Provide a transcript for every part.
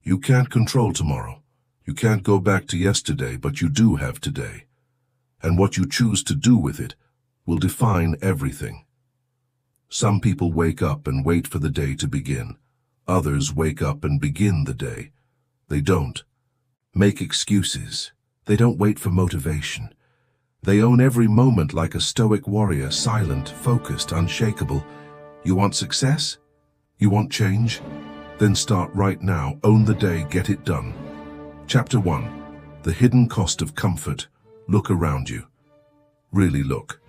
You can't control tomorrow. You can't go back to yesterday, but you do have today. And what you choose to do with it will define everything. Some people wake up and wait for the day to begin. Others wake up and begin the day. They don't make excuses. They don't wait for motivation. They own every moment like a stoic warrior, silent, focused, unshakable. You want success? You want change? Then start right now. Own the day, get it done. Chapter 1. The hidden cost of comfort. Look around you. Really look.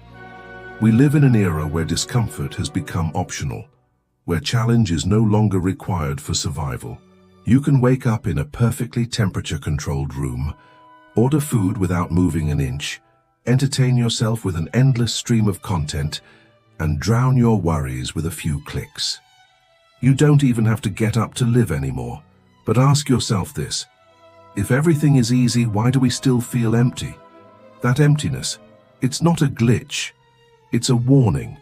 We live in an era where discomfort has become optional, where challenge is no longer required for survival. You can wake up in a perfectly temperature-controlled room, order food without moving an inch, entertain yourself with an endless stream of content, and drown your worries with a few clicks. You don't even have to get up to live anymore. But ask yourself this: if everything is easy, why do we still feel empty? That emptiness, it's not a glitch. It's a warning,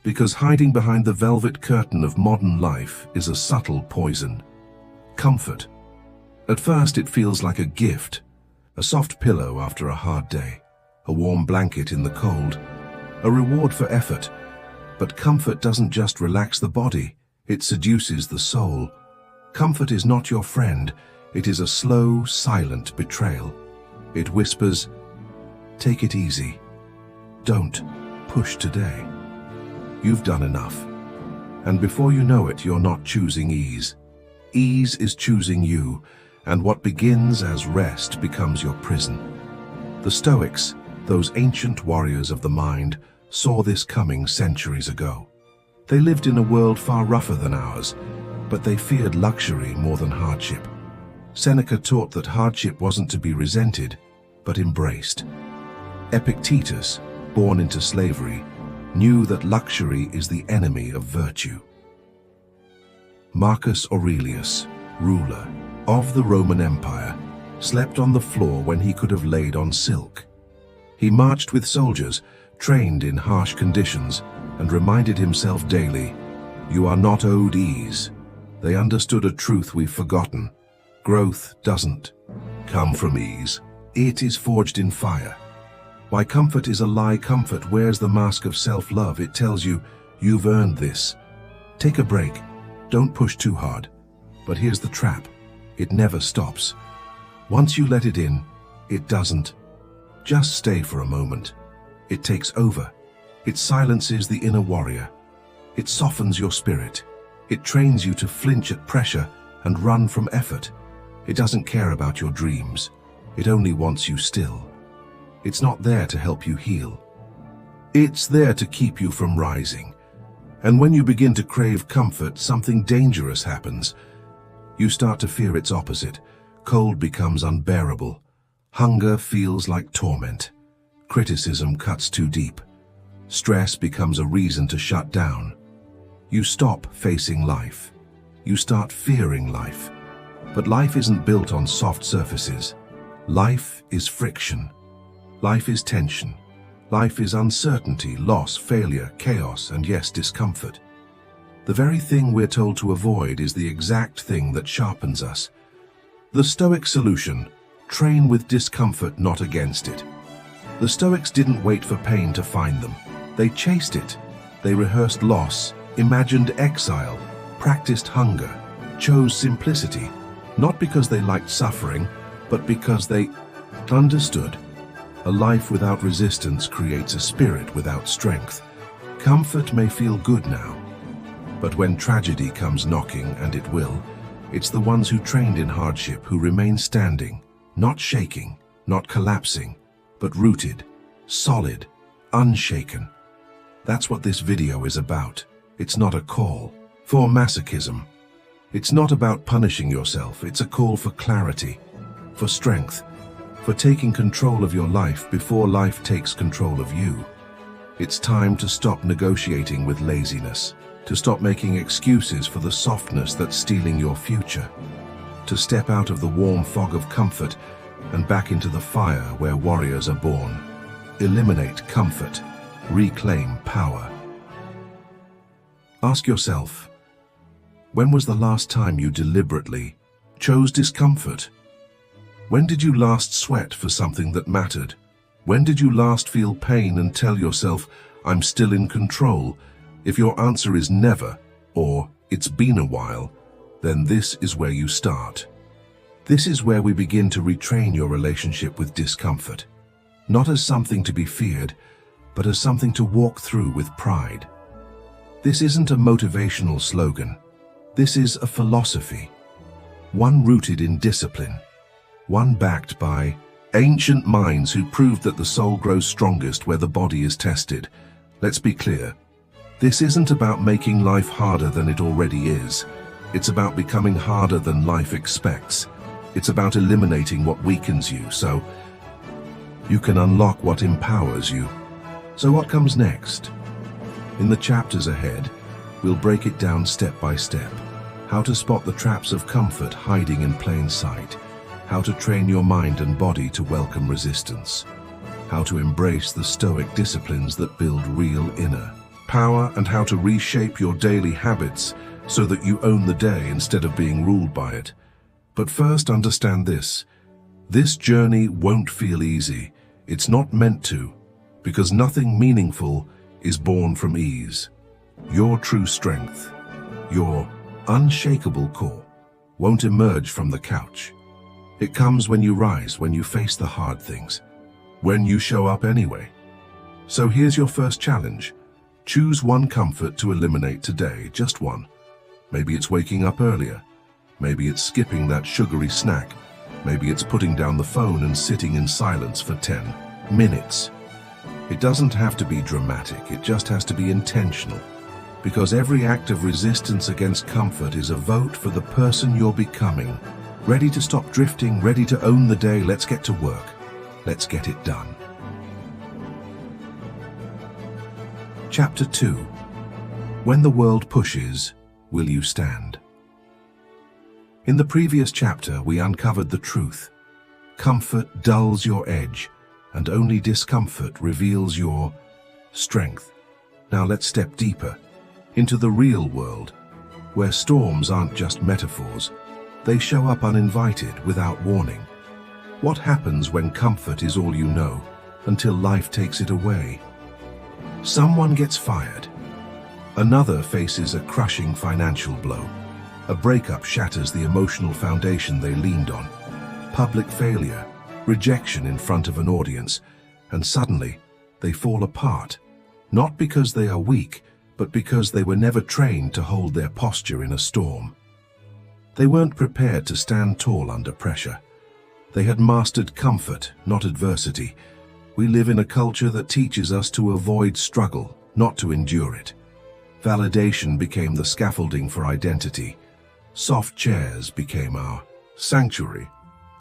because hiding behind the velvet curtain of modern life is a subtle poison. Comfort. At first it feels like a gift, a soft pillow after a hard day, a warm blanket in the cold, a reward for effort. But comfort doesn't just relax the body, it seduces the soul. Comfort is not your friend, it is a slow, silent betrayal. It whispers, "Take it easy. Don't push today. You've done enough." And before you know it, you're not choosing ease. Ease is choosing you, and what begins as rest becomes your prison. The Stoics, those ancient warriors of the mind, saw this coming centuries ago. They lived in a world far rougher than ours, but they feared luxury more than hardship. Seneca taught that hardship wasn't to be resented, but embraced. Epictetus, born into slavery, knew that luxury is the enemy of virtue. Marcus Aurelius, ruler of the Roman Empire, slept on the floor when he could have laid on silk. He marched with soldiers, trained in harsh conditions, and reminded himself daily, "You are not owed ease." They understood a truth we've forgotten. Growth doesn't come from ease. It is forged in fire. Why comfort is a lie. Comfort wears the mask of self-love. It tells you, you've earned this. Take a break. Don't push too hard. But here's the trap. It never stops. Once you let it in, it doesn't just stay for a moment. It takes over. It silences the inner warrior. It softens your spirit. It trains you to flinch at pressure and run from effort. It doesn't care about your dreams. It only wants you still. It's not there to help you heal. It's there to keep you from rising. And when you begin to crave comfort, something dangerous happens. You start to fear its opposite. Cold becomes unbearable. Hunger feels like torment. Criticism cuts too deep. Stress becomes a reason to shut down. You stop facing life. You start fearing life. But life isn't built on soft surfaces. Life is friction. Life is tension. Life is uncertainty, loss, failure, chaos, and yes, discomfort. The very thing we're told to avoid is the exact thing that sharpens us. The Stoic solution: train with discomfort, not against it. The Stoics didn't wait for pain to find them. They chased it. They rehearsed loss, imagined exile, practiced hunger, chose simplicity, not because they liked suffering, but because they understood. A life without resistance creates a spirit without strength. Comfort may feel good now, but when tragedy comes knocking, and it will, it's the ones who trained in hardship who remain standing, not shaking, not collapsing, but rooted, solid, unshaken. That's what this video is about. It's not a call for masochism. It's not about punishing yourself. It's a call for clarity, for strength, for taking control of your life before life takes control of you. It's time to stop negotiating with laziness, to stop making excuses for the softness that's stealing your future, to step out of the warm fog of comfort and back into the fire where warriors are born. Eliminate comfort, reclaim power. Ask yourself, when was the last time you deliberately chose discomfort. When did you last sweat for something that mattered? When did you last feel pain and tell yourself, I'm still in control? If your answer is never, or it's been a while, then this is where you start. This is where we begin to retrain your relationship with discomfort, not as something to be feared, but as something to walk through with pride. This isn't a motivational slogan. This is a philosophy, one rooted in discipline, one backed by ancient minds who proved that the soul grows strongest where the body is tested. Let's be clear. This isn't about making life harder than it already is. It's about becoming harder than life expects. It's about eliminating what weakens you so you can unlock what empowers you. So what comes next? In the chapters ahead, we'll break it down step by step. How to spot the traps of comfort hiding in plain sight. How to train your mind and body to welcome resistance. How to embrace the stoic disciplines that build real inner power, and how to reshape your daily habits so that you own the day instead of being ruled by it. But first, understand this. This journey won't feel easy. It's not meant to, because nothing meaningful is born from ease. Your true strength, your unshakable core, won't emerge from the couch. It comes when you rise, when you face the hard things, when you show up anyway. So here's your first challenge. Choose one comfort to eliminate today, just one. Maybe it's waking up earlier. Maybe it's skipping that sugary snack. Maybe it's putting down the phone and sitting in silence for 10 minutes. It doesn't have to be dramatic, it just has to be intentional. Because every act of resistance against comfort is a vote for the person you're becoming. Ready to stop drifting, ready to own the day. Let's get to work. Let's get it done. Chapter 2. When the world pushes, will you stand? In the previous chapter, we uncovered the truth. Comfort dulls your edge, and only discomfort reveals your strength. Now let's step deeper into the real world, where storms aren't just metaphors. They show up uninvited, without warning. What happens when comfort is all you know, until life takes it away? Someone gets fired. Another faces a crushing financial blow. A breakup shatters the emotional foundation they leaned on. Public failure, rejection in front of an audience, and suddenly they fall apart. Not because they are weak, but because they were never trained to hold their posture in a storm. They weren't prepared to stand tall under pressure. They had mastered comfort, not adversity. We live in a culture that teaches us to avoid struggle, not to endure it. Validation became the scaffolding for identity. Soft chairs became our sanctuary.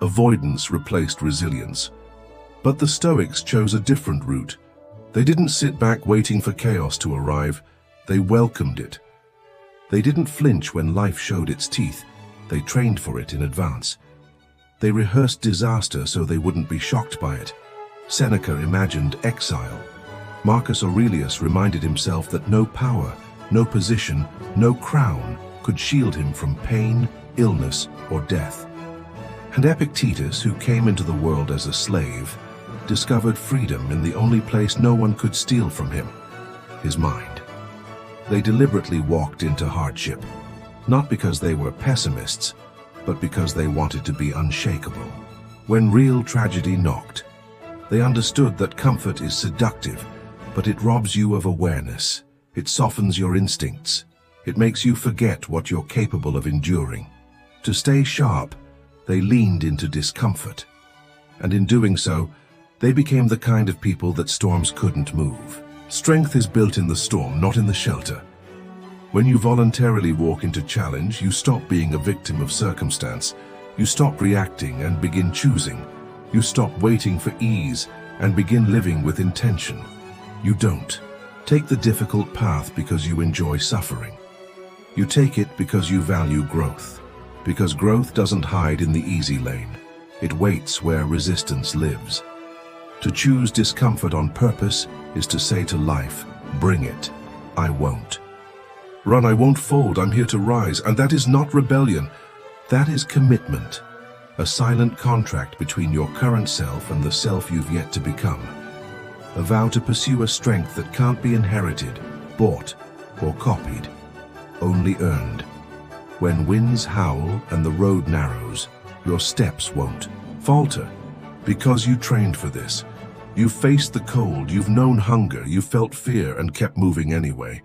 Avoidance replaced resilience. But the Stoics chose a different route. They didn't sit back waiting for chaos to arrive. They welcomed it. They didn't flinch when life showed its teeth. They trained for it in advance. They rehearsed disaster so they wouldn't be shocked by it. Seneca imagined exile. Marcus Aurelius reminded himself that no power, no position, no crown could shield him from pain, illness, or death. And Epictetus, who came into the world as a slave, discovered freedom in the only place no one could steal from him, his mind. They deliberately walked into hardship, not because they were pessimists, but because they wanted to be unshakable. When real tragedy knocked, they understood that comfort is seductive, but it robs you of awareness. It softens your instincts. It makes you forget what you're capable of enduring. To stay sharp, they leaned into discomfort. And in doing so, they became the kind of people that storms couldn't move. Strength is built in the storm, not in the shelter. When you voluntarily walk into challenge, you stop being a victim of circumstance. You stop reacting and begin choosing. You stop waiting for ease and begin living with intention. You don't take the difficult path because you enjoy suffering. You take it because you value growth. Because growth doesn't hide in the easy lane. It waits where resistance lives. To choose discomfort on purpose is to say to life, bring it, I won't. Run, I won't fold, I'm here to rise, and that is not rebellion. That is commitment, a silent contract between your current self and the self you've yet to become. A vow to pursue a strength that can't be inherited, bought, or copied, only earned. When winds howl and the road narrows, your steps won't falter, because you trained for this. You've faced the cold, you've known hunger, you've felt fear and kept moving anyway.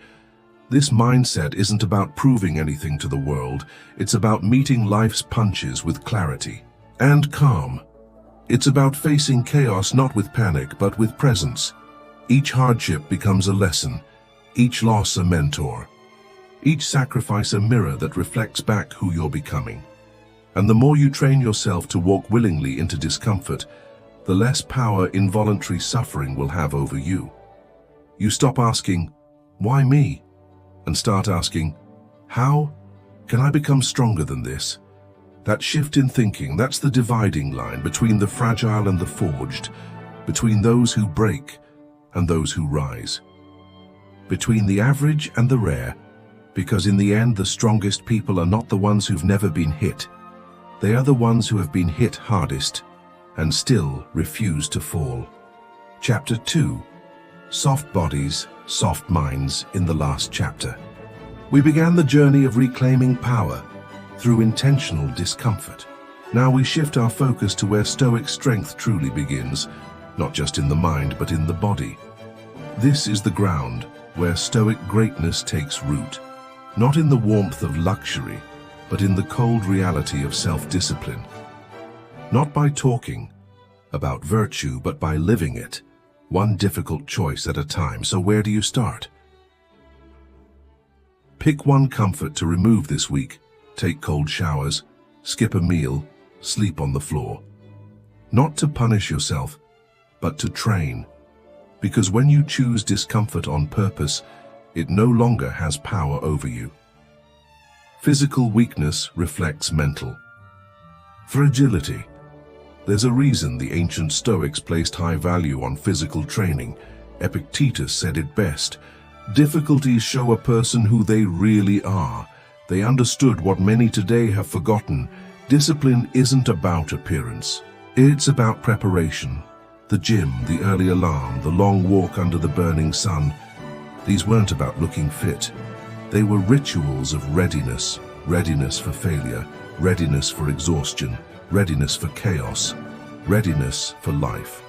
This mindset isn't about proving anything to the world, it's about meeting life's punches with clarity and calm. It's about facing chaos not with panic but with presence. Each hardship becomes a lesson, each loss a mentor, each sacrifice a mirror that reflects back who you're becoming. And the more you train yourself to walk willingly into discomfort, the less power involuntary suffering will have over you. You stop asking, "Why me?" and start asking, "How can I become stronger than this?" That shift in thinking, that's the dividing line between the fragile and the forged, between those who break and those who rise, between the average and the rare, because in the end the strongest people are not the ones who've never been hit. They are the ones who have been hit hardest and still refuse to fall. Chapter 2. Soft Bodies, Soft Minds in the last chapter. We began the journey of reclaiming power through intentional discomfort. Now we shift our focus to where Stoic strength truly begins, not just in the mind but in the body. This is the ground where Stoic greatness takes root, not in the warmth of luxury, but in the cold reality of self-discipline. Not by talking about virtue, but by living it, one difficult choice at a time. So where do you start? Pick one comfort to remove this week. Take cold showers, skip a meal, sleep on the floor. Not to punish yourself, but to train. Because when you choose discomfort on purpose, it no longer has power over you. Physical weakness reflects mental fragility. There's a reason the ancient Stoics placed high value on physical training. Epictetus said it best: difficulties show a person who they really are. They understood what many today have forgotten. Discipline isn't about appearance. It's about preparation. The gym, the early alarm, the long walk under the burning sun. These weren't about looking fit. They were rituals of readiness. Readiness for failure, readiness for exhaustion, readiness for chaos, readiness for life.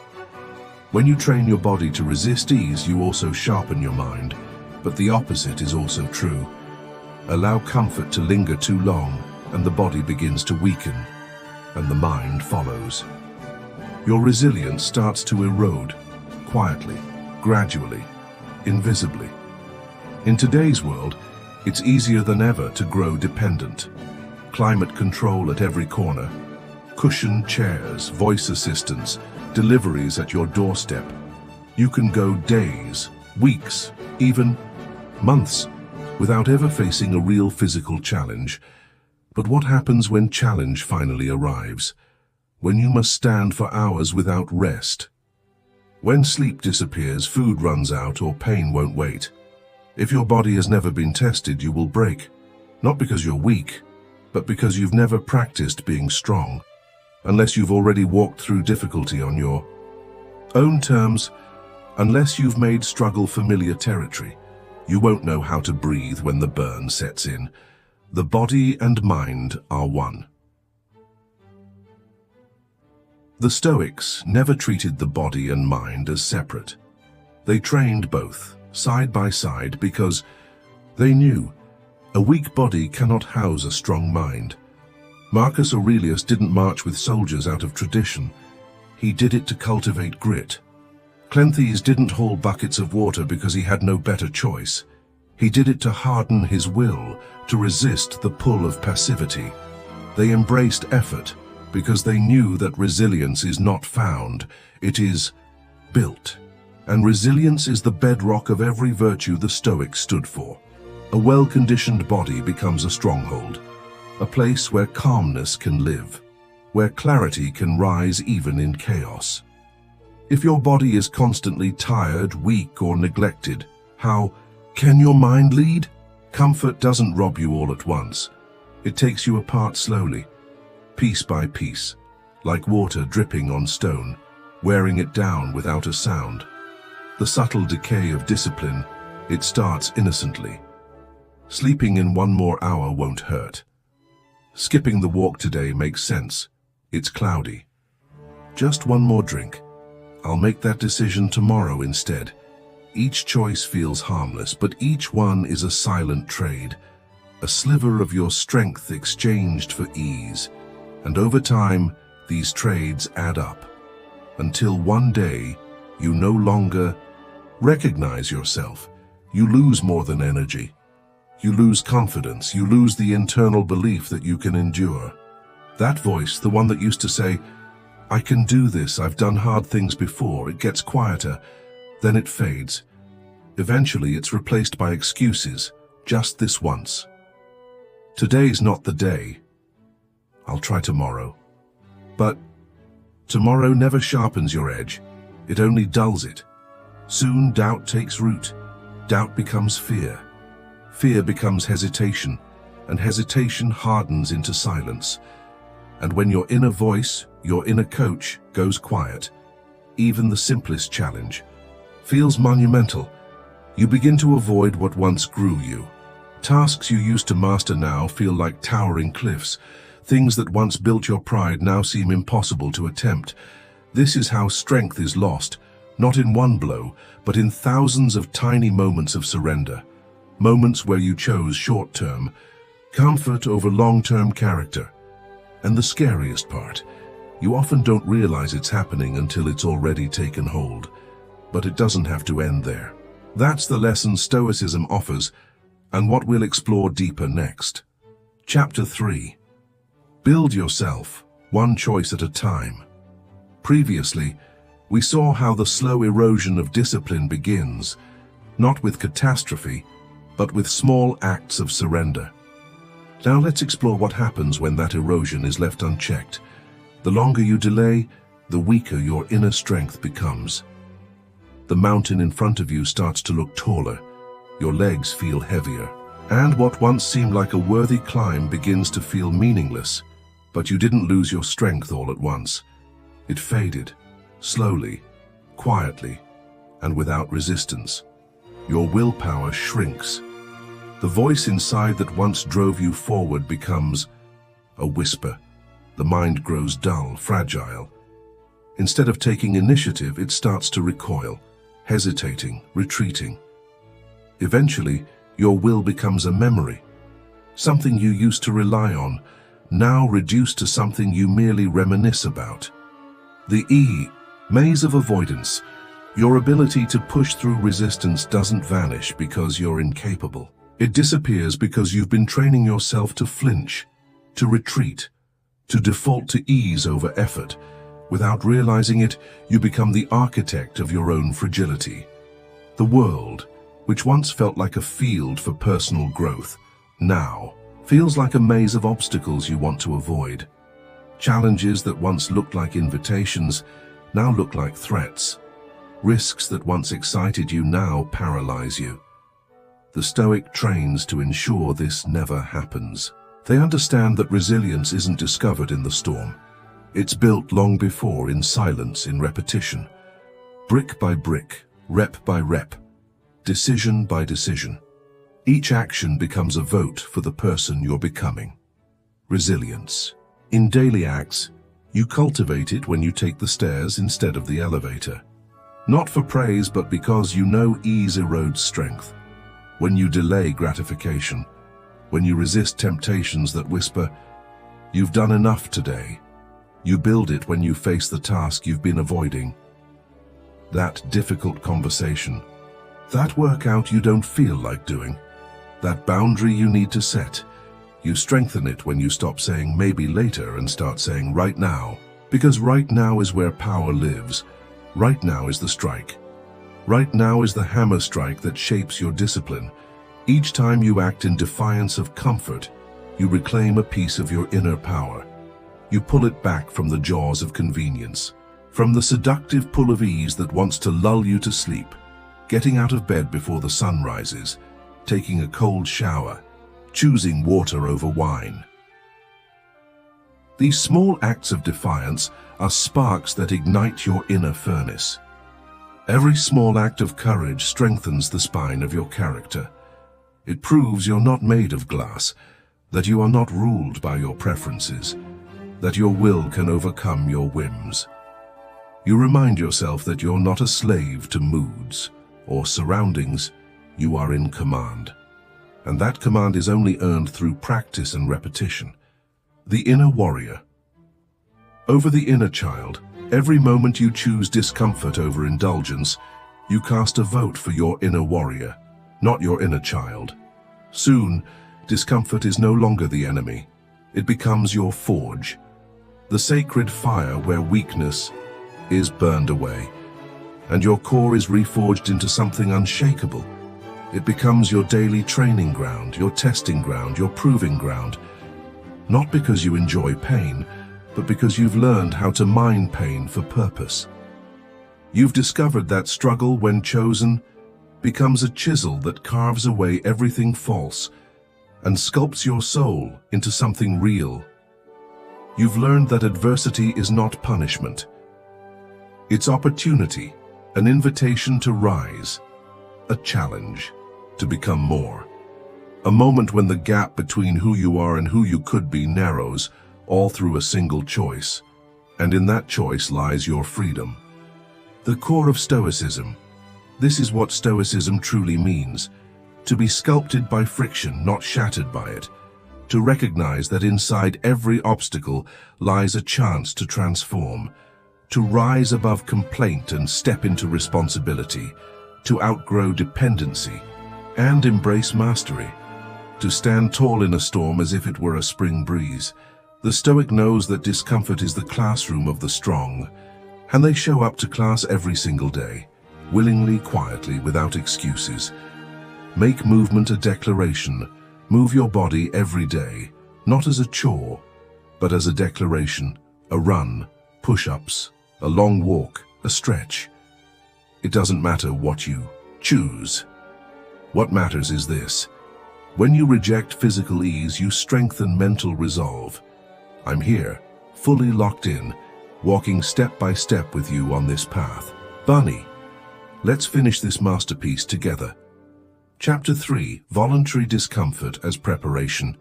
When you train your body to resist ease, you also sharpen your mind. But the opposite is also true. Allow comfort to linger too long, and the body begins to weaken, and the mind follows. Your resilience starts to erode, quietly, gradually, invisibly. In today's world, it's easier than ever to grow dependent. Climate control at every corner, cushioned chairs, voice assistants, deliveries at your doorstep. You can go days, weeks, even months without ever facing a real physical challenge. But what happens when challenge finally arrives? When you must stand for hours without rest? When sleep disappears, food runs out, or pain won't wait? If your body has never been tested, you will break. Not because you're weak, but because you've never practiced being strong. Unless you've already walked through difficulty on your own terms, unless you've made struggle familiar territory, you won't know how to breathe when the burn sets in. The body and mind are one. The Stoics never treated the body and mind as separate. They trained both, side by side, because they knew a weak body cannot house a strong mind. Marcus Aurelius didn't march with soldiers out of tradition. He did it to cultivate grit. Cleanthes didn't haul buckets of water because he had no better choice. He did it to harden his will, to resist the pull of passivity. They embraced effort because they knew that resilience is not found, it is built. And resilience is the bedrock of every virtue the Stoics stood for. A well-conditioned body becomes a stronghold, a place where calmness can live, where clarity can rise even in chaos. If your body is constantly tired, weak, or neglected, how can your mind lead? Comfort doesn't rob you all at once. It takes you apart slowly, piece by piece, like water dripping on stone, wearing it down without a sound. The subtle decay of discipline, it starts innocently. Sleeping in 1 more hour won't hurt. Skipping the walk today makes sense. It's cloudy. Just 1 more drink. I'll make that decision tomorrow instead. Each choice feels harmless, but each one is a silent trade, a sliver of your strength exchanged for ease. And over time, these trades add up, until one day, you no longer recognize yourself. You lose more than energy. You lose confidence. You lose the internal belief that you can endure. That voice, the one that used to say, "I can do this, I've done hard things before," it gets quieter, then it fades. Eventually, it's replaced by excuses, just this once. Today's not the day. I'll try tomorrow. But tomorrow never sharpens your edge. It only dulls it. Soon doubt takes root. Doubt becomes fear. Fear becomes hesitation, and hesitation hardens into silence. And when your inner voice, your inner coach, goes quiet, even the simplest challenge feels monumental. You begin to avoid what once grew you. Tasks you used to master now feel like towering cliffs. Things that once built your pride now seem impossible to attempt. This is how strength is lost, not in one blow, but in thousands of tiny moments of surrender. Moments where you chose short-term comfort over long-term character. And the scariest part, you often don't realize it's happening until it's already taken hold. But it doesn't have to end there. That's the lesson Stoicism offers, and what we'll explore deeper next. Chapter 3. Build yourself, one choice at a time. Previously, we saw how the slow erosion of discipline begins, not with catastrophe, but with small acts of surrender. Now let's explore what happens when that erosion is left unchecked. The longer you delay, the weaker your inner strength becomes. The mountain in front of you starts to look taller, your legs feel heavier, and what once seemed like a worthy climb begins to feel meaningless. But you didn't lose your strength all at once. It faded, slowly, quietly, and without resistance. Your willpower shrinks. The voice inside that once drove you forward becomes a whisper. The mind grows dull, fragile. Instead of taking initiative, it starts to recoil, hesitating, retreating. Eventually, your will becomes a memory, something you used to rely on, now reduced to something you merely reminisce about. The maze of avoidance. Your ability to push through resistance doesn't vanish because you're incapable. It disappears because you've been training yourself to flinch, to retreat, to default to ease over effort. Without realizing it, you become the architect of your own fragility. The world, which once felt like a field for personal growth, now feels like a maze of obstacles you want to avoid. Challenges that once looked like invitations now look like threats. Risks that once excited you now paralyze you. The Stoic trains to ensure this never happens. They understand that resilience isn't discovered in the storm. It's built long before, in silence, in repetition. Brick by brick, rep by rep, decision by decision. Each action becomes a vote for the person you're becoming. Resilience. In daily acts, you cultivate it when you take the stairs instead of the elevator. Not for praise, but because you know ease erodes strength. When you delay gratification, when you resist temptations that whisper, "You've done enough today." You build it when you face the task you've been avoiding. That difficult conversation, that workout you don't feel like doing, that boundary you need to set. You strengthen it when you stop saying maybe later and start saying right now. Because right now is where power lives. Right now is the strike. Right now is the hammer strike that shapes your discipline. Each time you act in defiance of comfort, you reclaim a piece of your inner power. You pull it back from the jaws of convenience, from the seductive pull of ease that wants to lull you to sleep. Getting out of bed before the sun rises, taking a cold shower, choosing water over wine. These small acts of defiance are sparks that ignite your inner furnace. Every small act of courage strengthens the spine of your character. It proves you're not made of glass, that you are not ruled by your preferences, that your will can overcome your whims. You remind yourself that you're not a slave to moods or surroundings. You are in command. And that command is only earned through practice and repetition. The inner warrior. Over the inner child, every moment you choose discomfort over indulgence, you cast a vote for your inner warrior, not your inner child. Soon, discomfort is no longer the enemy. It becomes your forge, the sacred fire where weakness is burned away, and your core is reforged into something unshakable. It becomes your daily training ground, your testing ground, your proving ground, not because you enjoy pain, but because you've learned how to mine pain for purpose. You've discovered that struggle, when chosen, becomes a chisel that carves away everything false and sculpts your soul into something real. You've learned that adversity is not punishment. It's opportunity, an invitation to rise, a challenge to become more. A moment when the gap between who you are and who you could be narrows, all through a single choice. And in that choice lies your freedom. The core of Stoicism. This is what Stoicism truly means: to be sculpted by friction, not shattered by it. To recognize that inside every obstacle lies a chance to transform. To rise above complaint and step into responsibility. To outgrow dependency and embrace mastery. To stand tall in a storm as if it were a spring breeze. The Stoic knows that discomfort is the classroom of the strong, and they show up to class every single day, willingly, quietly, without excuses. Make movement a declaration. Move your body every day, not as a chore, but as a declaration. A run, push-ups, a long walk, a stretch. It doesn't matter what you choose. What matters is this: when you reject physical ease, you strengthen mental resolve. I'm here, fully locked in, walking step by step with you on this path. Bunny, let's finish this masterpiece together. Chapter 3, Voluntary Discomfort as Preparation.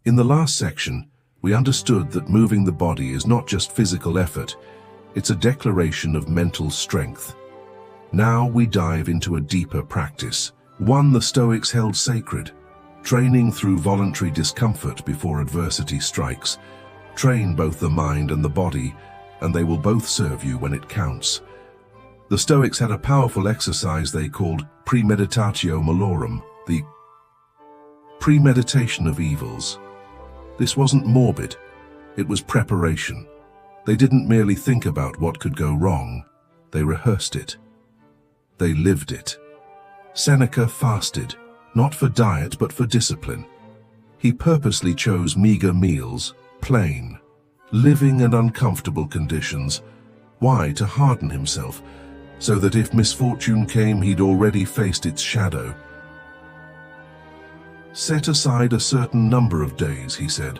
In the last section, we understood that moving the body is not just physical effort, it's a declaration of mental strength. Now we dive into a deeper practice, one the Stoics held sacred: training through voluntary discomfort before adversity strikes. Train both the mind and the body, and they will both serve you when it counts. The Stoics had a powerful exercise they called premeditatio malorum, the premeditation of evils. This wasn't morbid, it was preparation. They didn't merely think about what could go wrong, they rehearsed it. They lived it. Seneca fasted, not for diet but for discipline. He purposely chose meager meals, plain, living in uncomfortable conditions. Why? To harden himself, so that if misfortune came, he'd already faced its shadow. Set aside a certain number of days, he said,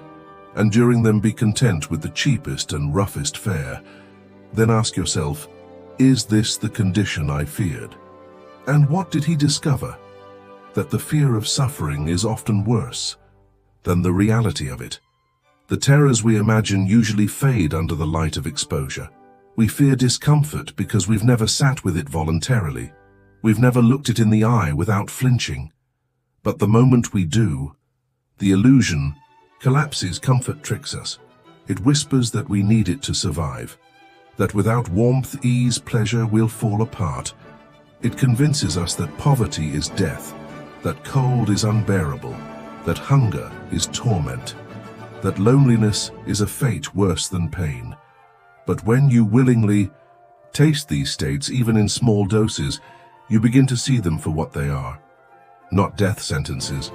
and during them be content with the cheapest and roughest fare. Then ask yourself, is this the condition I feared? And what did he discover? That the fear of suffering is often worse than the reality of it. The terrors we imagine usually fade under the light of exposure. We fear discomfort because we've never sat with it voluntarily. We've never looked it in the eye without flinching. But the moment we do, the illusion collapses. Comfort tricks us. It whispers that we need it to survive, that without warmth, ease, pleasure, we'll fall apart. It convinces us that poverty is death, that cold is unbearable, that hunger is torment, that loneliness is a fate worse than pain. But when you willingly taste these states, even in small doses, you begin to see them for what they are. Not death sentences,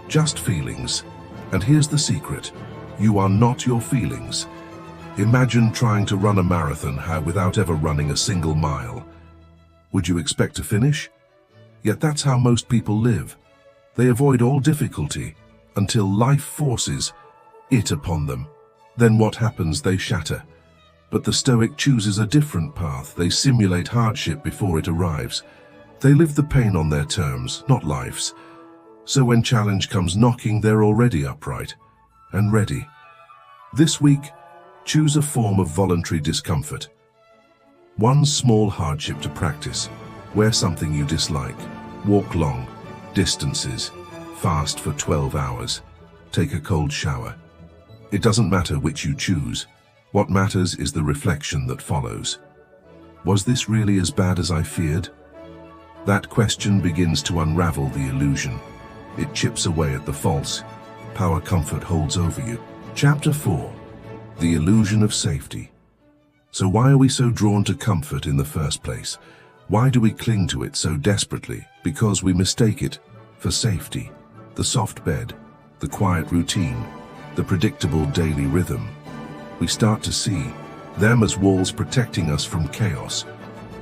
just feelings. And here's the secret: you are not your feelings. Imagine trying to run a marathon without ever running a single mile. Would you expect to finish? Yet that's how most people live. They avoid all difficulty until life forces it upon them. Then what happens? They shatter. But the Stoic chooses a different path. They simulate hardship before it arrives. They live the pain on their terms, not life's. So when challenge comes knocking, they're already upright and ready. This week, choose a form of voluntary discomfort. One small hardship to practice. Wear something you dislike. Walk long distances. Fast for 12 hours. Take a cold shower. It doesn't matter which you choose. What matters is the reflection that follows. Was this really as bad as I feared? That question begins to unravel the illusion. It chips away at the false. Power comfort holds over you. Chapter 4. The illusion of safety. So why are we so drawn to comfort in the first place? Why do we cling to it so desperately? Because we mistake it for safety. The soft bed, the quiet routine, the predictable daily rhythm. We start to see them as walls protecting us from chaos.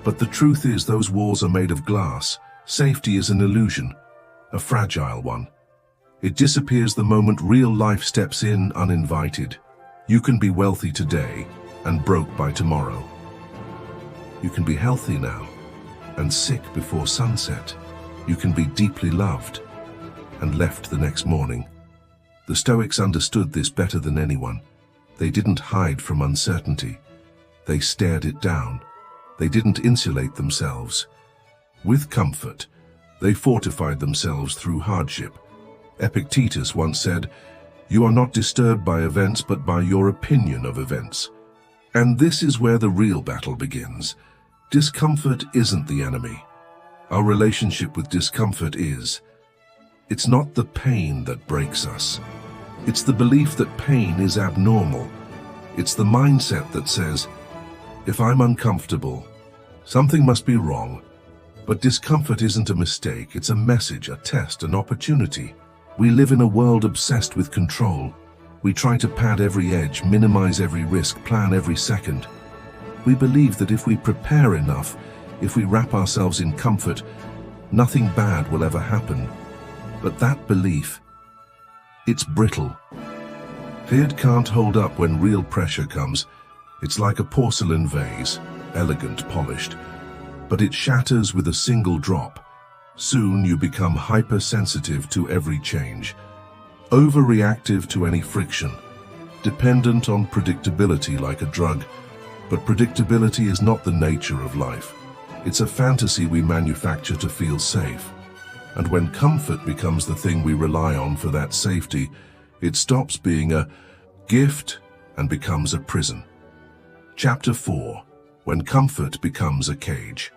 But the truth is, those walls are made of glass. Safety is an illusion, a fragile one. It disappears the moment real life steps in uninvited. You can be wealthy today and broke by tomorrow. You can be healthy now and sick before sunset. You can be deeply loved and left the next morning. The Stoics understood this better than anyone. They didn't hide from uncertainty. They stared it down. They didn't insulate themselves. With comfort, they fortified themselves through hardship. Epictetus once said, "You are not disturbed by events, but by your opinion of events." And this is where the real battle begins. Discomfort isn't the enemy. Our relationship with discomfort is. It's not the pain that breaks us. It's the belief that pain is abnormal. It's the mindset that says, if I'm uncomfortable, something must be wrong. But discomfort isn't a mistake, it's a message, a test, an opportunity. We live in a world obsessed with control. We try to pad every edge, minimize every risk, plan every second. We believe that if we prepare enough, if we wrap ourselves in comfort, nothing bad will ever happen. But that belief, it's brittle. It can't hold up when real pressure comes. It's like a porcelain vase, elegant, polished, but it shatters with a single drop. Soon you become hypersensitive to every change, overreactive to any friction, dependent on predictability like a drug. But predictability is not the nature of life. It's a fantasy we manufacture to feel safe. And when comfort becomes the thing we rely on for that safety, it stops being a gift and becomes a prison. Chapter 4. When comfort becomes a cage.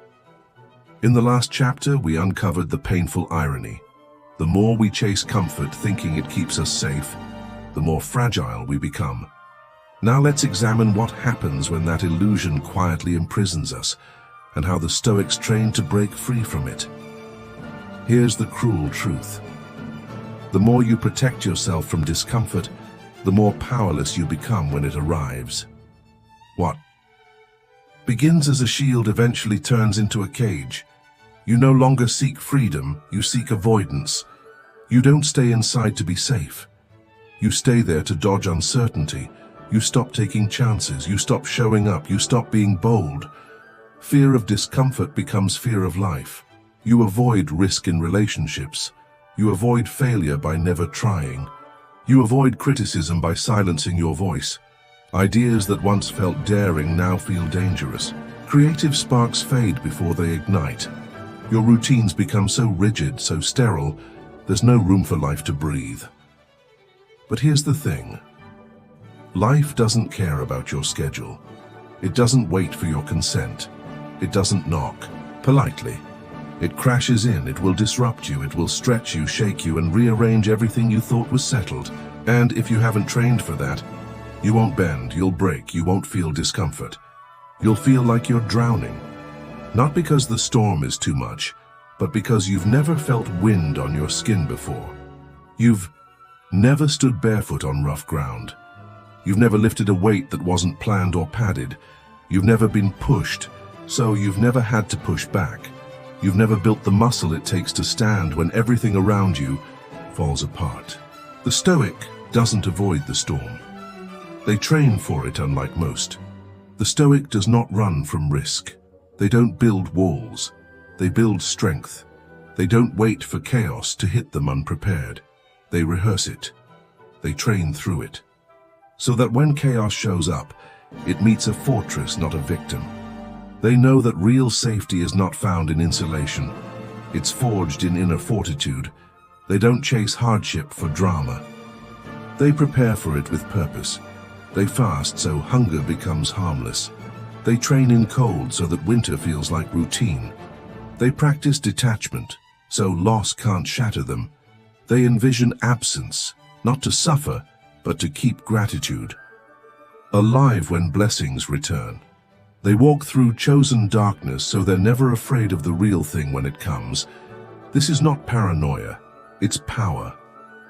In the last chapter, we uncovered the painful irony. The more we chase comfort thinking it keeps us safe, the more fragile we become. Now let's examine what happens when that illusion quietly imprisons us, and how the Stoics trained to break free from it. Here's the cruel truth. The more you protect yourself from discomfort, the more powerless you become when it arrives. What begins as a shield eventually turns into a cage. You no longer seek freedom, you seek avoidance. You don't stay inside to be safe. You stay there to dodge uncertainty. You stop taking chances, you stop showing up, you stop being bold. Fear of discomfort becomes fear of life. You avoid risk in relationships. You avoid failure by never trying. You avoid criticism by silencing your voice. Ideas that once felt daring now feel dangerous. Creative sparks fade before they ignite. Your routines become so rigid, so sterile, there's no room for life to breathe. But here's the thing. Life doesn't care about your schedule. It doesn't wait for your consent. It doesn't knock politely. It crashes in, it will disrupt you, it will stretch you, shake you, and rearrange everything you thought was settled. And if you haven't trained for that, you won't bend, you'll break, you won't feel discomfort. You'll feel like you're drowning. Not because the storm is too much, but because you've never felt wind on your skin before. You've never stood barefoot on rough ground. You've never lifted a weight that wasn't planned or padded. You've never been pushed, so you've never had to push back. You've never built the muscle it takes to stand when everything around you falls apart. The Stoic doesn't avoid the storm. They train for it unlike most. The Stoic does not run from risk. They don't build walls. They build strength. They don't wait for chaos to hit them unprepared. They rehearse it. They train through it. So that when chaos shows up, it meets a fortress, not a victim. They know that real safety is not found in insulation. It's forged in inner fortitude. They don't chase hardship for drama. They prepare for it with purpose. They fast so hunger becomes harmless. They train in cold so that winter feels like routine. They practice detachment so loss can't shatter them. They envision absence, not to suffer, but to keep gratitude alive when blessings return. They walk through chosen darkness so they're never afraid of the real thing when it comes. This is not paranoia, it's power.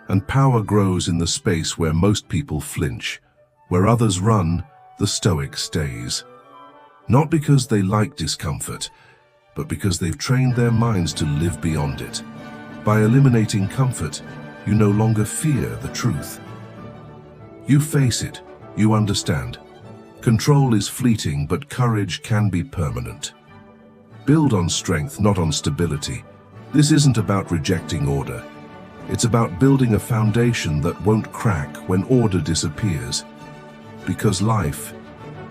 And power grows in the space where most people flinch. Where others run, the Stoic stays. Not because they like discomfort, but because they've trained their minds to live beyond it. By eliminating comfort, you no longer fear the truth. You face it, you understand. Control is fleeting, but courage can be permanent. Build on strength, not on stability. This isn't about rejecting order. It's about building a foundation that won't crack when order disappears. Because life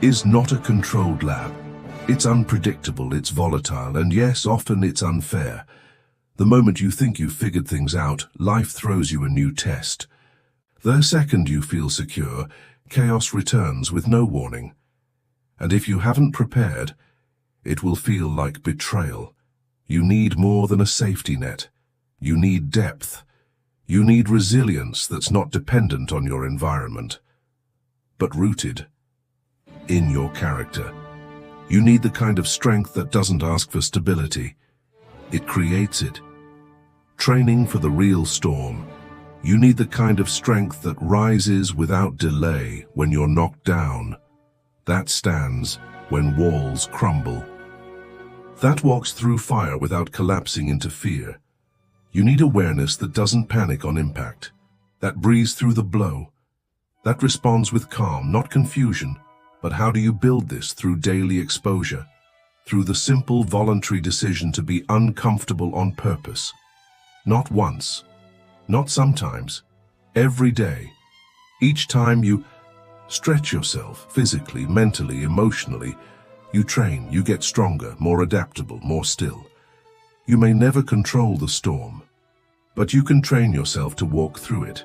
is not a controlled lab. It's unpredictable, it's volatile, and yes, often it's unfair. The moment you think you've figured things out, life throws you a new test. The second you feel secure, chaos returns with no warning. And if you haven't prepared, it will feel like betrayal. You need more than a safety net. You need depth. You need resilience that's not dependent on your environment, but rooted in your character. You need the kind of strength that doesn't ask for stability. It creates it. Training for the real storm. You need the kind of strength that rises without delay when you're knocked down. That stands when walls crumble. That walks through fire without collapsing into fear. You need awareness that doesn't panic on impact, that breathes through the blow, that responds with calm, not confusion. But how do you build this? Through daily exposure, through the simple voluntary decision to be uncomfortable on purpose. Not once, not sometimes, every day. Each time you stretch yourself physically, mentally, emotionally, you train, you get stronger, more adaptable, more still. You may never control the storm, but you can train yourself to walk through it,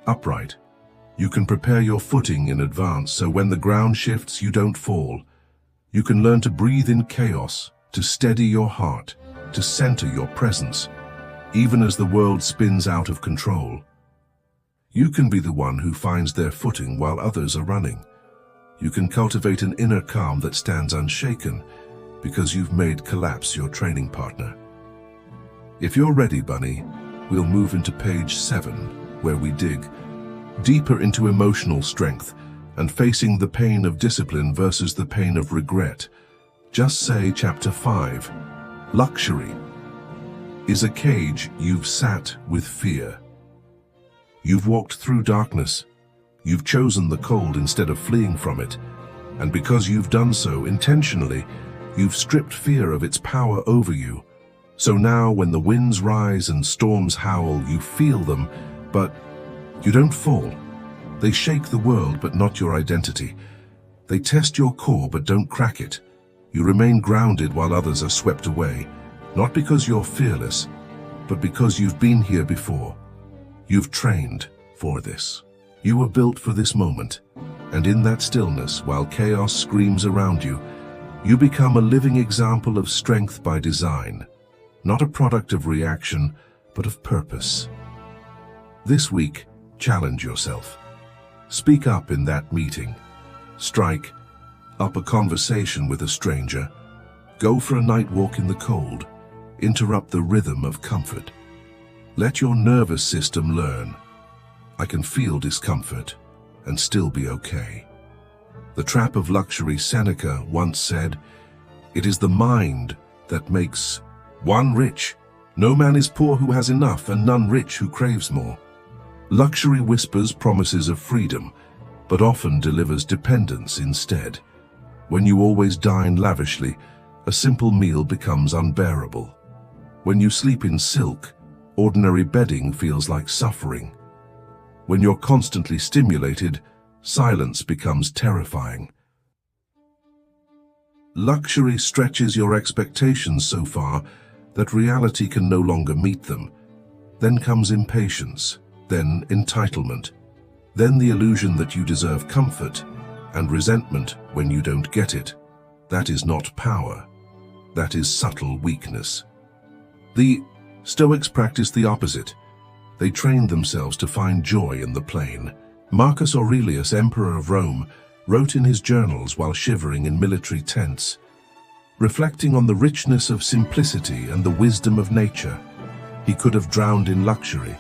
upright. You can prepare your footing in advance so when the ground shifts, you don't fall. You can learn to breathe in chaos, to steady your heart, to center your presence, even as the world spins out of control. You can be the one who finds their footing while others are running. You can cultivate an inner calm that stands unshaken because you've made collapse your training partner. If you're ready, Bunny, we'll move into page 7, where we dig deeper into emotional strength and facing the pain of discipline versus the pain of regret. Just say chapter 5. Luxury is a cage you've sat with fear. You've walked through darkness. You've chosen the cold instead of fleeing from it. And because you've done so intentionally, you've stripped fear of its power over you. So now when the winds rise and storms howl, you feel them, but you don't fall. They shake the world, but not your identity. They test your core, but don't crack it. You remain grounded while others are swept away, not because you're fearless, but because you've been here before. You've trained for this. You were built for this moment, and in that stillness, while chaos screams around you, you become a living example of strength by design, not a product of reaction, but of purpose. This week, challenge yourself. Speak up in that meeting. Strike up a conversation with a stranger. Go for a night walk in the cold. Interrupt the rhythm of comfort. Let your nervous system learn. I can feel discomfort and still be okay. The trap of luxury, Seneca once said, "It is the mind that makes one rich. No man is poor who has enough, and none rich who craves more." Luxury whispers promises of freedom, but often delivers dependence instead. When you always dine lavishly, a simple meal becomes unbearable. When you sleep in silk, ordinary bedding feels like suffering. When you're constantly stimulated, silence becomes terrifying. Luxury stretches your expectations so far that reality can no longer meet them. Then comes impatience, then entitlement, then the illusion that you deserve comfort, and resentment when you don't get it. That is not power. That is subtle weakness. The Stoics practiced the opposite. They trained themselves to find joy in the plain. Marcus Aurelius, Emperor of Rome, wrote in his journals while shivering in military tents, reflecting on the richness of simplicity and the wisdom of nature. He could have drowned in luxury,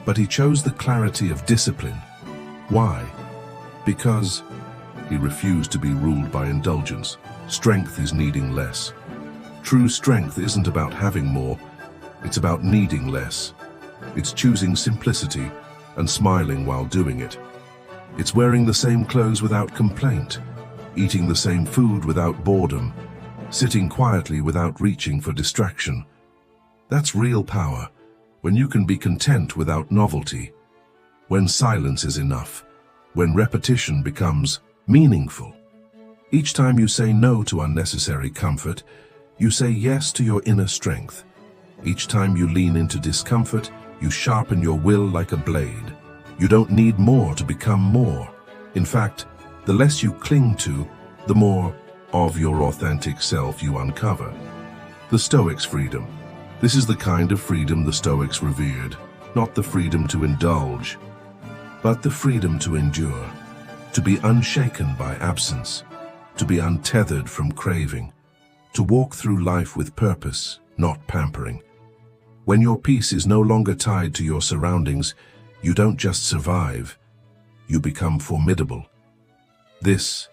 but he chose the clarity of discipline. Why? Because he refused to be ruled by indulgence. Strength is needing less. True strength isn't about having more, it's about needing less. It's choosing simplicity and smiling while doing it. It's wearing the same clothes without complaint, eating the same food without boredom, sitting quietly without reaching for distraction. That's real power, when you can be content without novelty, when silence is enough, when repetition becomes meaningful. Each time you say no to unnecessary comfort, you say yes to your inner strength. Each time you lean into discomfort, you sharpen your will like a blade. You don't need more to become more. In fact, the less you cling to, the more of your authentic self you uncover. The Stoics' freedom. This is the kind of freedom the Stoics revered, not the freedom to indulge, but the freedom to endure, to be unshaken by absence, to be untethered from craving, to walk through life with purpose, not pampering. When your peace is no longer tied to your surroundings, you don't just survive, you become formidable. This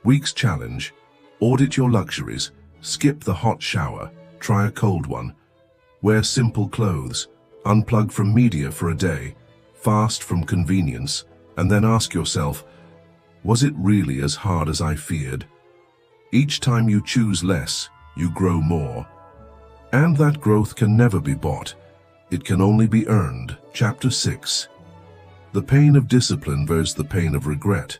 week's challenge: audit your luxuries, skip the hot shower, try a cold one, wear simple clothes, unplug from media for a day, fast from convenience, and then ask yourself, was it really as hard as I feared? Each time you choose less, you grow more. And that growth can never be bought. It can only be earned. Chapter 6. The pain of discipline versus the pain of regret.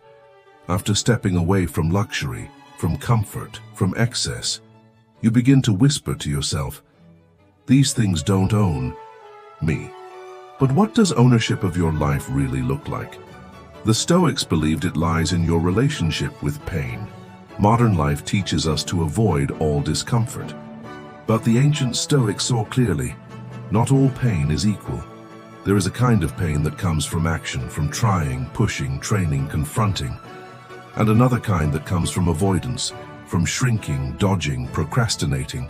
After stepping away from luxury, from comfort, from excess, you begin to whisper to yourself, these things don't own me. But what does ownership of your life really look like? The Stoics believed it lies in your relationship with pain. Modern life teaches us to avoid all discomfort. But the ancient Stoics saw clearly, not all pain is equal. There is a kind of pain that comes from action, from trying, pushing, training, confronting, and another kind that comes from avoidance, from shrinking, dodging, procrastinating.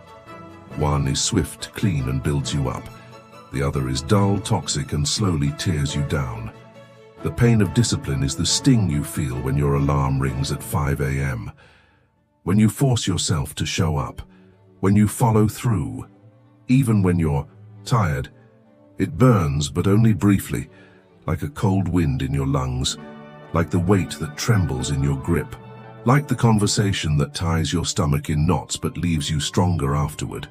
One is swift, clean, and builds you up. The other is dull, toxic, and slowly tears you down. The pain of discipline is the sting you feel when your alarm rings at 5 a.m., when you force yourself to show up, when you follow through, even when you're tired. It burns, but only briefly, like a cold wind in your lungs, like the weight that trembles in your grip, like the conversation that ties your stomach in knots but leaves you stronger afterward.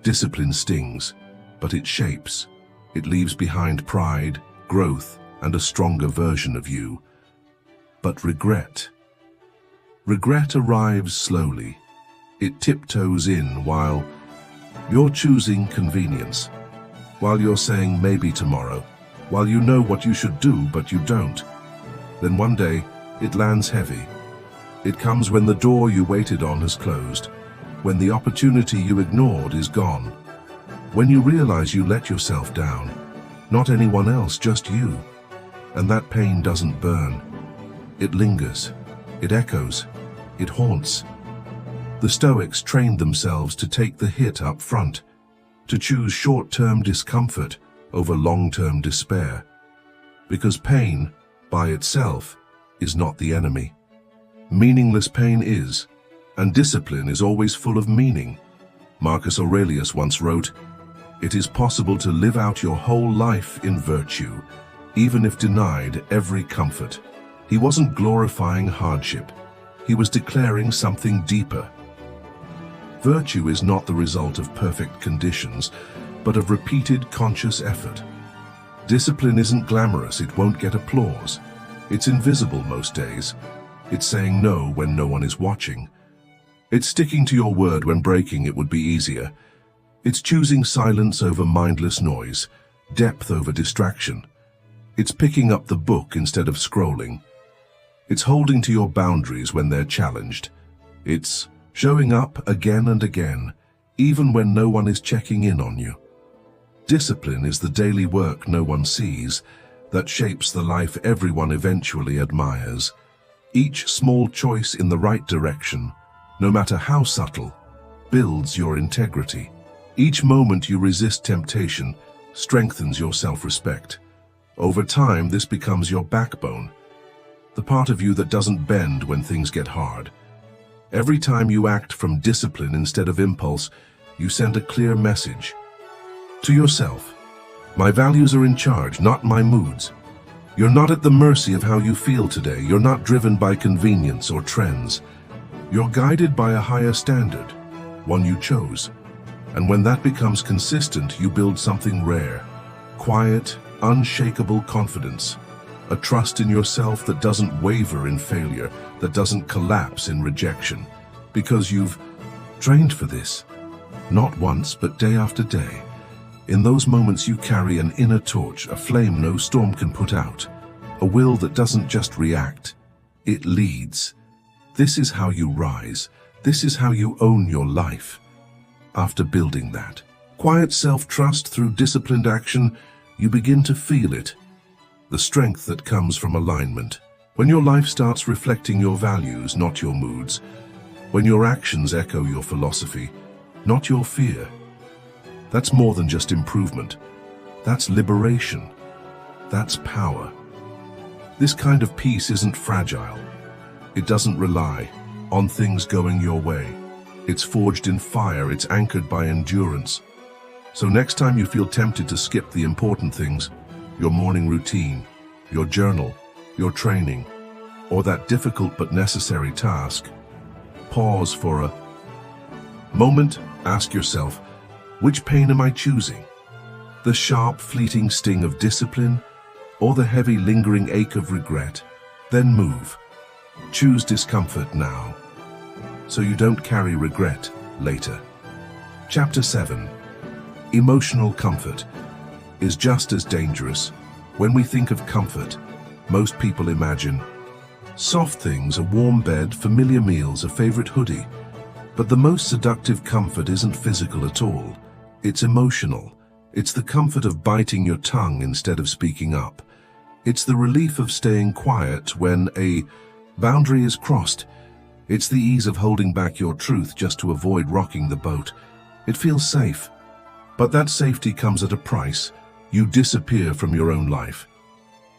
Discipline stings, but it shapes. It leaves behind pride, growth, and a stronger version of you. But regret arrives slowly. It tiptoes in while you're choosing convenience, while you're saying maybe tomorrow, while you know what you should do but you don't. Then one day, it lands heavy. It comes when the door you waited on has closed, when the opportunity you ignored is gone, when you realize you let yourself down, not anyone else, just you. And that pain doesn't burn. It lingers, it echoes, it haunts. The Stoics trained themselves to take the hit up front, to choose short-term discomfort over long-term despair, because pain, by itself, is not the enemy. Meaningless pain is, and discipline is always full of meaning. Marcus Aurelius once wrote, "It is possible to live out your whole life in virtue, even if denied every comfort." He wasn't glorifying hardship. He was declaring something deeper. Virtue is not the result of perfect conditions, but of repeated conscious effort. Discipline isn't glamorous, it won't get applause. It's invisible most days. It's saying no when no one is watching. It's sticking to your word when breaking it would be easier. It's choosing silence over mindless noise, depth over distraction. It's picking up the book instead of scrolling. It's holding to your boundaries when they're challenged. It's showing up again and again, even when no one is checking in on you. Discipline is the daily work no one sees, that shapes the life everyone eventually admires. Each small choice in the right direction, no matter how subtle, builds your integrity. Each moment you resist temptation strengthens your self-respect. Over time, this becomes your backbone, the part of you that doesn't bend when things get hard. Every time you act from discipline instead of impulse, you send a clear message to yourself. My values are in charge, not my moods. You're not at the mercy of how you feel today. You're not driven by convenience or trends. You're guided by a higher standard, one you chose. And when that becomes consistent, you build something rare, quiet, unshakable confidence. A trust in yourself that doesn't waver in failure, that doesn't collapse in rejection. Because you've trained for this. Not once, but day after day. In those moments you carry an inner torch, a flame no storm can put out. A will that doesn't just react, it leads. This is how you rise. This is how you own your life. After building that quiet self-trust through disciplined action, you begin to feel it. The strength that comes from alignment. When your life starts reflecting your values, not your moods. When your actions echo your philosophy, not your fear. That's more than just improvement. That's liberation. That's power. This kind of peace isn't fragile. It doesn't rely on things going your way. It's forged in fire, it's anchored by endurance. So next time you feel tempted to skip the important things, your morning routine, your journal, your training, or that difficult but necessary task, pause for a moment, ask yourself, which pain am I choosing? The sharp, fleeting sting of discipline, or the heavy, lingering ache of regret? Then move. Choose discomfort now, so you don't carry regret later. Chapter 7. Emotional comfort is just as dangerous. When we think of comfort, most people imagine soft things, a warm bed, familiar meals, a favorite hoodie. But the most seductive comfort isn't physical at all. It's emotional. It's the comfort of biting your tongue instead of speaking up. It's the relief of staying quiet when a boundary is crossed. It's the ease of holding back your truth just to avoid rocking the boat. It feels safe. But that safety comes at a price. You disappear from your own life.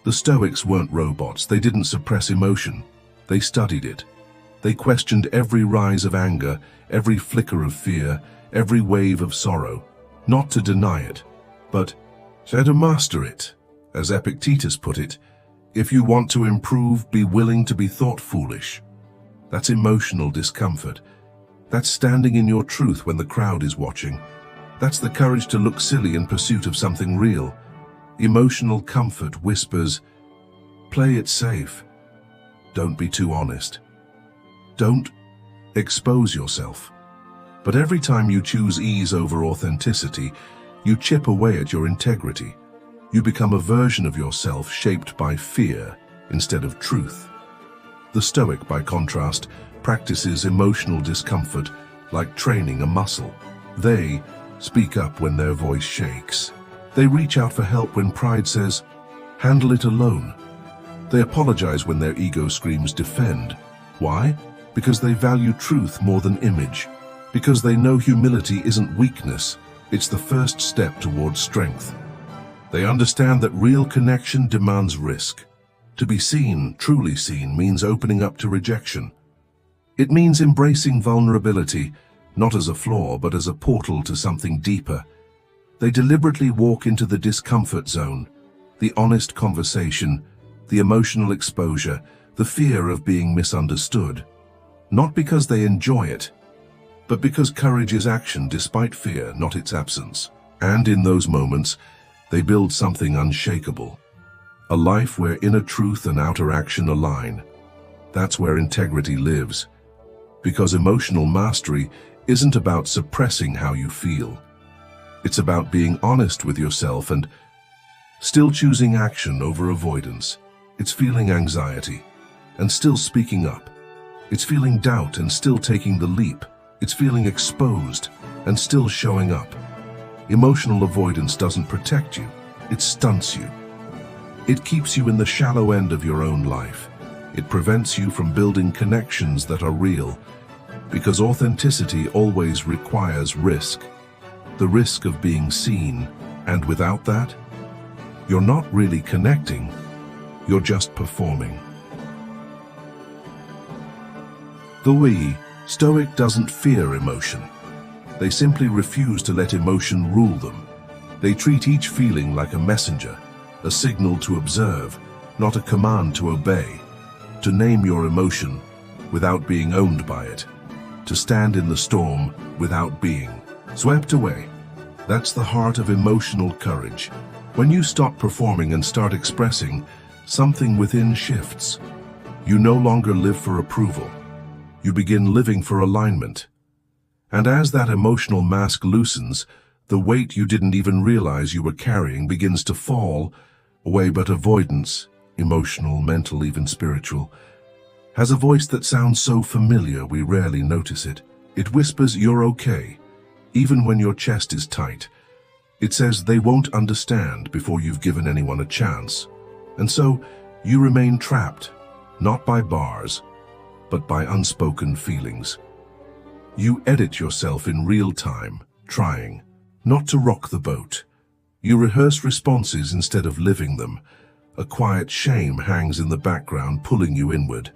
The Stoics weren't robots. They didn't suppress emotion. They studied it. They questioned every rise of anger, every flicker of fear, every wave of sorrow. Not to deny it, but to master it. As Epictetus put it, if you want to improve, be willing to be thought foolish. That's emotional discomfort. That's standing in your truth when the crowd is watching. That's the courage to look silly in pursuit of something real. Emotional comfort whispers, play it safe. Don't be too honest. Don't expose yourself. But every time you choose ease over authenticity, you chip away at your integrity. You become a version of yourself shaped by fear instead of truth. The Stoic, by contrast, practices emotional discomfort like training a muscle. They speak up when their voice shakes. They reach out for help when pride says, handle it alone. They apologize when their ego screams, defend. Why? Because they value truth more than image. Because they know humility isn't weakness, it's the first step towards strength. They understand that real connection demands risk. To be seen, truly seen, means opening up to rejection. It means embracing vulnerability, not as a flaw, but as a portal to something deeper. They deliberately walk into the discomfort zone, the honest conversation, the emotional exposure, the fear of being misunderstood. Not because they enjoy it, but because courage is action despite fear, not its absence. And in those moments, they build something unshakable. A life where inner truth and outer action align. That's where integrity lives. Because emotional mastery isn't about suppressing how you feel. It's about being honest with yourself and still choosing action over avoidance. It's feeling anxiety and still speaking up. It's feeling doubt and still taking the leap. It's feeling exposed and still showing up. Emotional avoidance doesn't protect you, it stunts you. It keeps you in the shallow end of your own life. It prevents you from building connections that are real, because authenticity always requires risk. The risk of being seen, and without that, you're not really connecting, you're just performing. The Stoic doesn't fear emotion. They simply refuse to let emotion rule them. They treat each feeling like a messenger, a signal to observe, not a command to obey. To name your emotion without being owned by it. To stand in the storm without being swept away. That's the heart of emotional courage. When you stop performing and start expressing, something within shifts. You no longer live for approval. You begin living for alignment. And as that emotional mask loosens, the weight you didn't even realize you were carrying begins to fall away. But avoidance, emotional, mental, even spiritual, has a voice that sounds so familiar we rarely notice it. It whispers you're okay, even when your chest is tight. It says they won't understand before you've given anyone a chance. And so you remain trapped, not by bars, but by unspoken feelings. You edit yourself in real time, trying not to rock the boat. You rehearse responses instead of living them. A quiet shame hangs in the background, pulling you inward.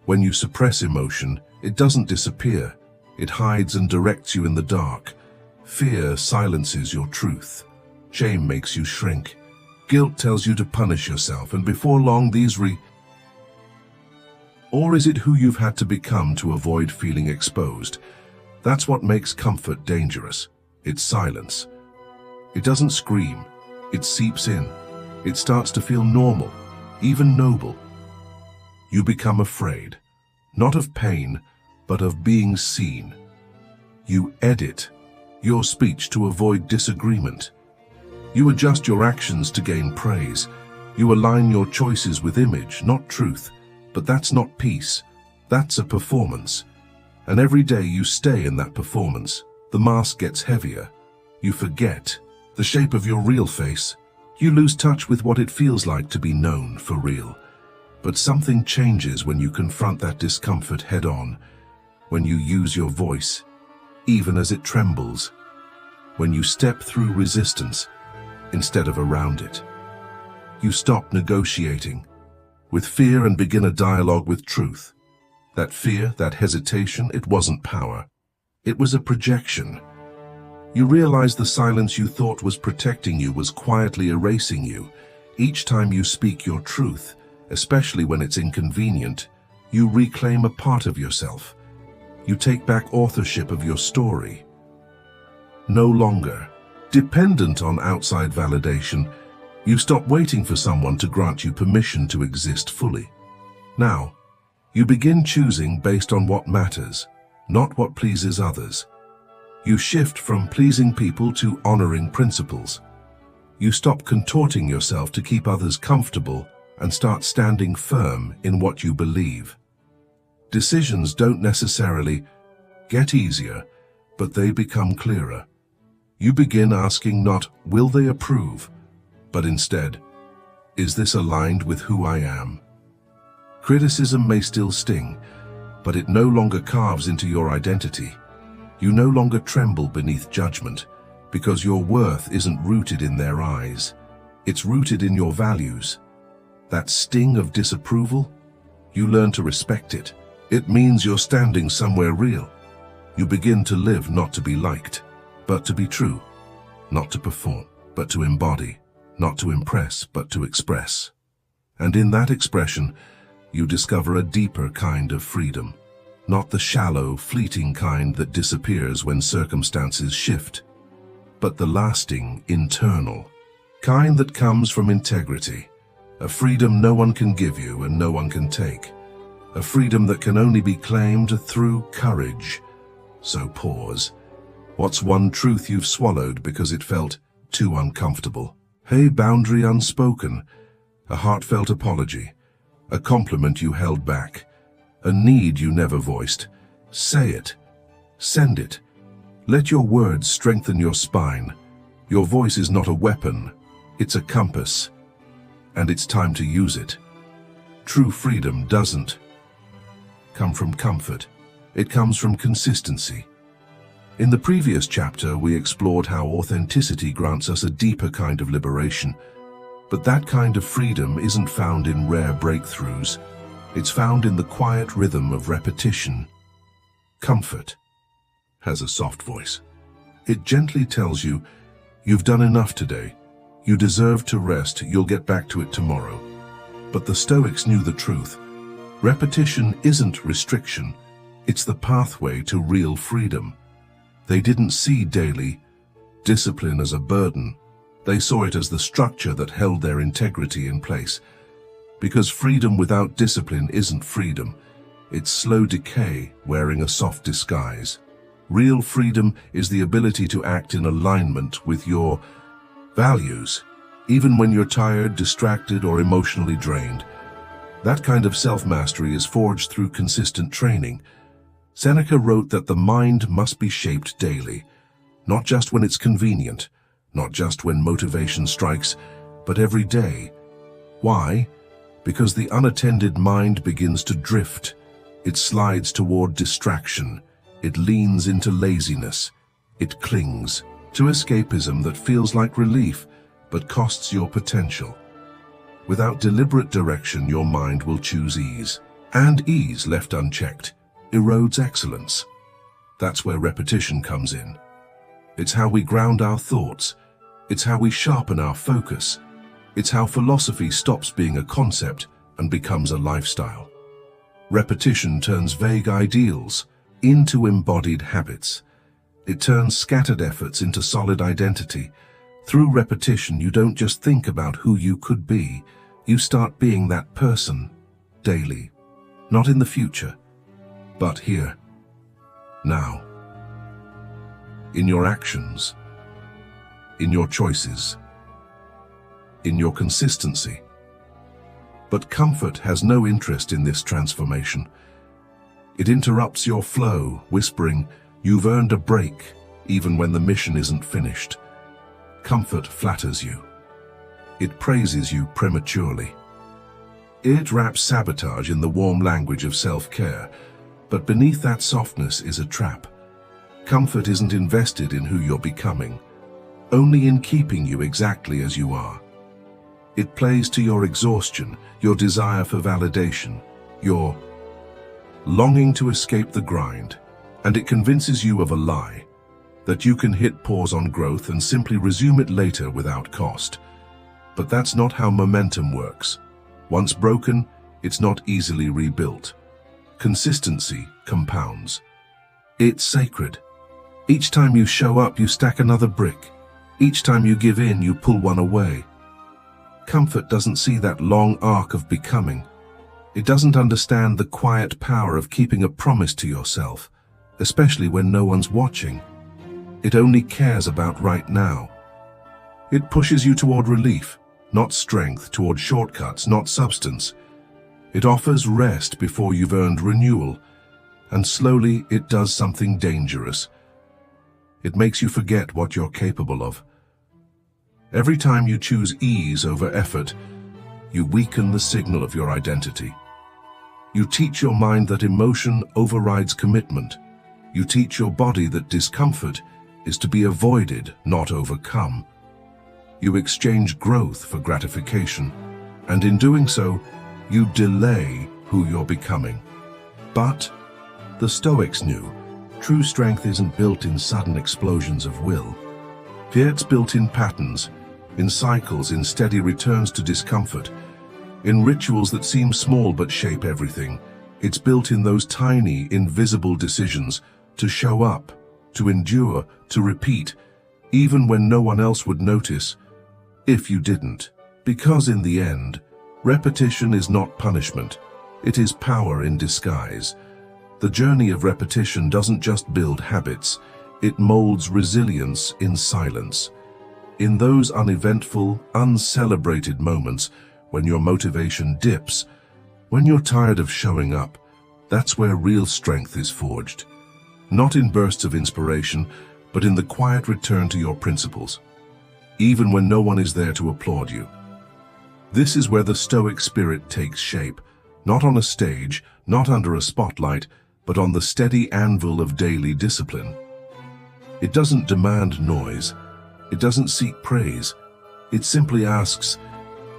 When you suppress emotion, it doesn't disappear. It hides and directs you in the dark. Fear silences your truth. Shame makes you shrink. Guilt tells you to punish yourself, and before long Or is it who you've had to become to avoid feeling exposed? That's what makes comfort dangerous. It's silence. It doesn't scream. It seeps in. It starts to feel normal, even noble. You become afraid, not of pain, but of being seen. You edit your speech to avoid disagreement. You adjust your actions to gain praise. You align your choices with image, not truth. But that's not peace. That's a performance. And every day you stay in that performance, the mask gets heavier. You forget the shape of your real face. You lose touch with what it feels like to be known for real. But something changes when you confront that discomfort head on, when you use your voice, even as it trembles, when you step through resistance instead of around it. You stop negotiating with fear and begin a dialogue with truth. That fear, that hesitation, it wasn't power. It was a projection. You realize the silence you thought was protecting you was quietly erasing you. Each time you speak your truth, especially when it's inconvenient, you reclaim a part of yourself. You take back authorship of your story. No longer dependent on outside validation, you stop waiting for someone to grant you permission to exist fully. Now, you begin choosing based on what matters, not what pleases others. You shift from pleasing people to honoring principles. You stop contorting yourself to keep others comfortable and start standing firm in what you believe. Decisions don't necessarily get easier, but they become clearer. You begin asking not, will they approve? But instead, is this aligned with who I am? Criticism may still sting, but it no longer carves into your identity. You no longer tremble beneath judgment, because your worth isn't rooted in their eyes. It's rooted in your values. That sting of disapproval, you learn to respect it. It means you're standing somewhere real. You begin to live not to be liked, but to be true. Not to perform, but to embody. Not to impress, but to express. And in that expression, you discover a deeper kind of freedom. Not the shallow, fleeting kind that disappears when circumstances shift, but the lasting, internal kind that comes from integrity. A freedom no one can give you and no one can take. A freedom that can only be claimed through courage. So pause. What's one truth you've swallowed because it felt too uncomfortable? A boundary unspoken, a heartfelt apology, a compliment you held back, a need you never voiced. Say it. Send it. Let your words strengthen your spine. Your voice is not a weapon, it's a compass. And it's time to use it. True freedom doesn't come from comfort. It comes from consistency. In the previous chapter, we explored how authenticity grants us a deeper kind of liberation. But that kind of freedom isn't found in rare breakthroughs. It's found in the quiet rhythm of repetition. Comfort has a soft voice. It gently tells you, you've done enough today. You deserve to rest, you'll get back to it tomorrow. But the Stoics knew the truth. Repetition isn't restriction. It's the pathway to real freedom. They didn't see daily discipline as a burden. They saw it as the structure that held their integrity in place. Because freedom without discipline isn't freedom. It's slow decay wearing a soft disguise. Real freedom is the ability to act in alignment with your values, even when you're tired, distracted, or emotionally drained. That kind of self-mastery is forged through consistent training. Seneca wrote that the mind must be shaped daily, not just when it's convenient, not just when motivation strikes, but every day. Why? Because the unattended mind begins to drift. It slides toward distraction. It leans into laziness. It clings to escapism that feels like relief, but costs your potential. Without deliberate direction, your mind will choose ease. And ease, left unchecked, erodes excellence. That's where repetition comes in. It's how we ground our thoughts. It's how we sharpen our focus. It's how philosophy stops being a concept and becomes a lifestyle. Repetition turns vague ideals into embodied habits. It turns scattered efforts into solid identity. Through repetition, you don't just think about who you could be. You start being that person daily. Not in the future, but here, now. In your actions, in your choices, in your consistency. But comfort has no interest in this transformation. It interrupts your flow, whispering, you've earned a break, even when the mission isn't finished. Comfort flatters you. It praises you prematurely. It wraps sabotage in the warm language of self-care, but beneath that softness is a trap. Comfort isn't invested in who you're becoming, only in keeping you exactly as you are. It plays to your exhaustion, your desire for validation, your longing to escape the grind, and it convinces you of a lie, that you can hit pause on growth and simply resume it later without cost. But that's not how momentum works. Once broken, it's not easily rebuilt. Consistency compounds. It's sacred. Each time you show up, you stack another brick. Each time you give in, you pull one away. Comfort doesn't see that long arc of becoming. It doesn't understand the quiet power of keeping a promise to yourself, especially when no one's watching. It only cares about right now. It pushes you toward relief, not strength, toward shortcuts, not substance. It offers rest before you've earned renewal, and slowly it does something dangerous. It makes you forget what you're capable of. Every time you choose ease over effort, you weaken the signal of your identity. You teach your mind that emotion overrides commitment. You teach your body that discomfort is to be avoided, not overcome. You exchange growth for gratification, and in doing so, you delay who you're becoming. But the Stoics knew true strength isn't built in sudden explosions of will. It's built in patterns, in cycles, in steady returns to discomfort. in rituals that seem small but shape everything. It's built in those tiny, invisible decisions to show up, to endure, to repeat, even when no one else would notice if you didn't. Because in the end, repetition is not punishment, it is power in disguise. The journey of repetition doesn't just build habits, it molds resilience in silence. In those uneventful, uncelebrated moments when your motivation dips, when you're tired of showing up, that's where real strength is forged. Not in bursts of inspiration, but in the quiet return to your principles, even when no one is there to applaud you. This is where the Stoic spirit takes shape, not on a stage, not under a spotlight, but on the steady anvil of daily discipline. It doesn't demand noise. It doesn't seek praise. It simply asks,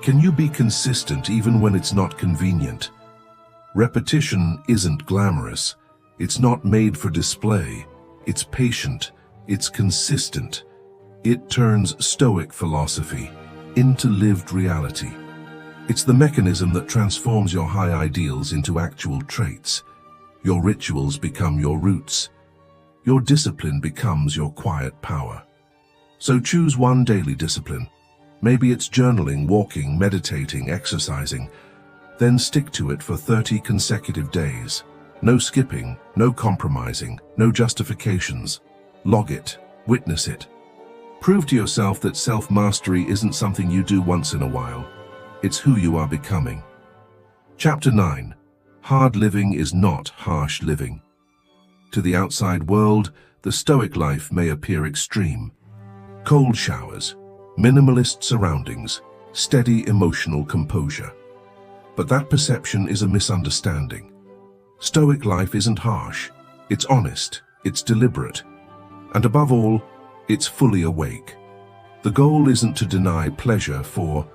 can you be consistent even when it's not convenient? Repetition isn't glamorous. It's not made for display. It's patient. It's consistent. It turns Stoic philosophy into lived reality. It's the mechanism that transforms your high ideals into actual traits. Your rituals become your roots. Your discipline becomes your quiet power. So choose one daily discipline. Maybe it's journaling, walking, meditating, exercising. Then stick to it for 30 consecutive days. No skipping, no compromising, no justifications. Log it, witness it. Prove to yourself that self-mastery isn't something you do once in a while. It's who you are becoming. Chapter 9. Hard living is not harsh living. To the outside world, the Stoic life may appear extreme. Cold showers, minimalist surroundings, steady emotional composure. But that perception is a misunderstanding. Stoic life isn't harsh. It's honest, it's deliberate, and above all, it's fully awake. The goal isn't to deny pleasure for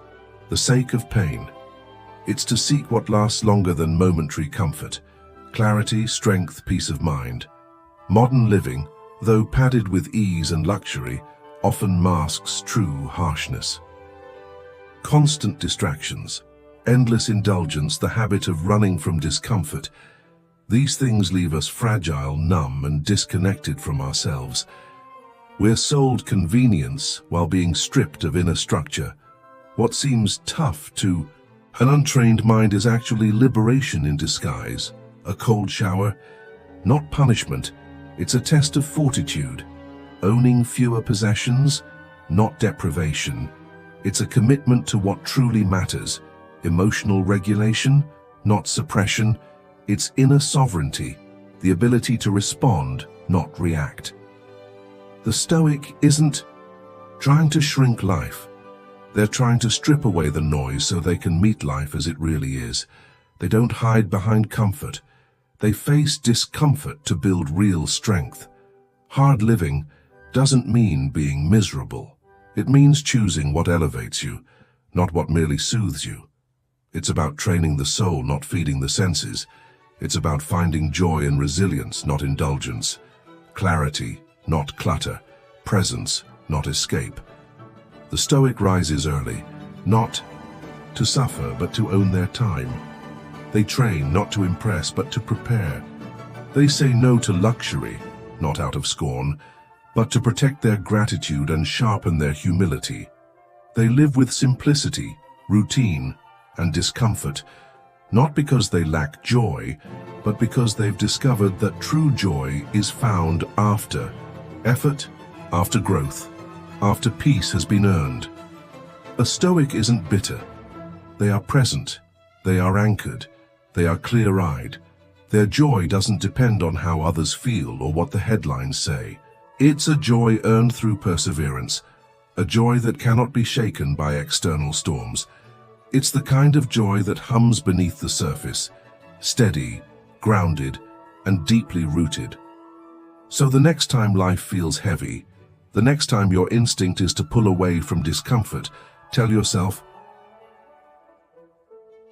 the sake of pain. It's to seek what lasts longer than momentary comfort, clarity, strength, peace of mind. Modern living, though padded with ease and luxury, often masks true harshness. Constant distractions, endless indulgence, the habit of running from discomfort, these things leave us fragile, numb, and disconnected from ourselves. We're sold convenience while being stripped of inner structure. What seems tough to an untrained mind is actually liberation in disguise. A cold shower, not punishment, it's a test of fortitude. Owning fewer possessions, not deprivation. It's a commitment to what truly matters. Emotional regulation, not suppression. It's inner sovereignty, the ability to respond, not react. The Stoic isn't trying to shrink life. They're trying to strip away the noise so they can meet life as it really is. They don't hide behind comfort. They face discomfort to build real strength. Hard living doesn't mean being miserable. It means choosing what elevates you, not what merely soothes you. It's about training the soul, not feeding the senses. It's about finding joy and resilience, not indulgence. Clarity, not clutter. Presence, not escape. The Stoic rises early, not to suffer, but to own their time. They train not to impress, but to prepare. They say no to luxury, not out of scorn, but to protect their gratitude and sharpen their humility. They live with simplicity, routine, and discomfort, not because they lack joy, but because they've discovered that true joy is found after effort, after growth, after peace has been earned. A Stoic isn't bitter. They are present, they are anchored, they are clear-eyed. Their joy doesn't depend on how others feel or what the headlines say. It's a joy earned through perseverance, a joy that cannot be shaken by external storms. It's the kind of joy that hums beneath the surface, steady, grounded, and deeply rooted. So the next time life feels heavy, the next time your instinct is to pull away from discomfort, tell yourself,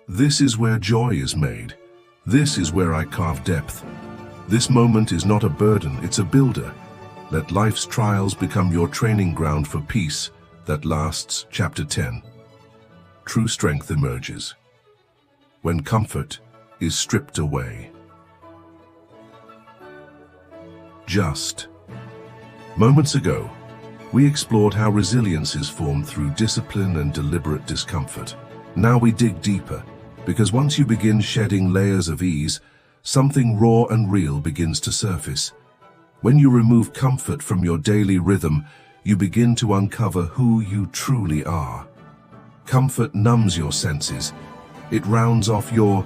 this is where joy is made. This is where I carve depth. This moment is not a burden, it's a builder. Let life's trials become your training ground for peace that lasts. Chapter 10. True strength emerges. when comfort is stripped away. Just. Moments ago, we explored how resilience is formed through discipline and deliberate discomfort. Now we dig deeper, because once you begin shedding layers of ease, something raw and real begins to surface. When you remove comfort from your daily rhythm, you begin to uncover who you truly are. Comfort numbs your senses. It rounds off your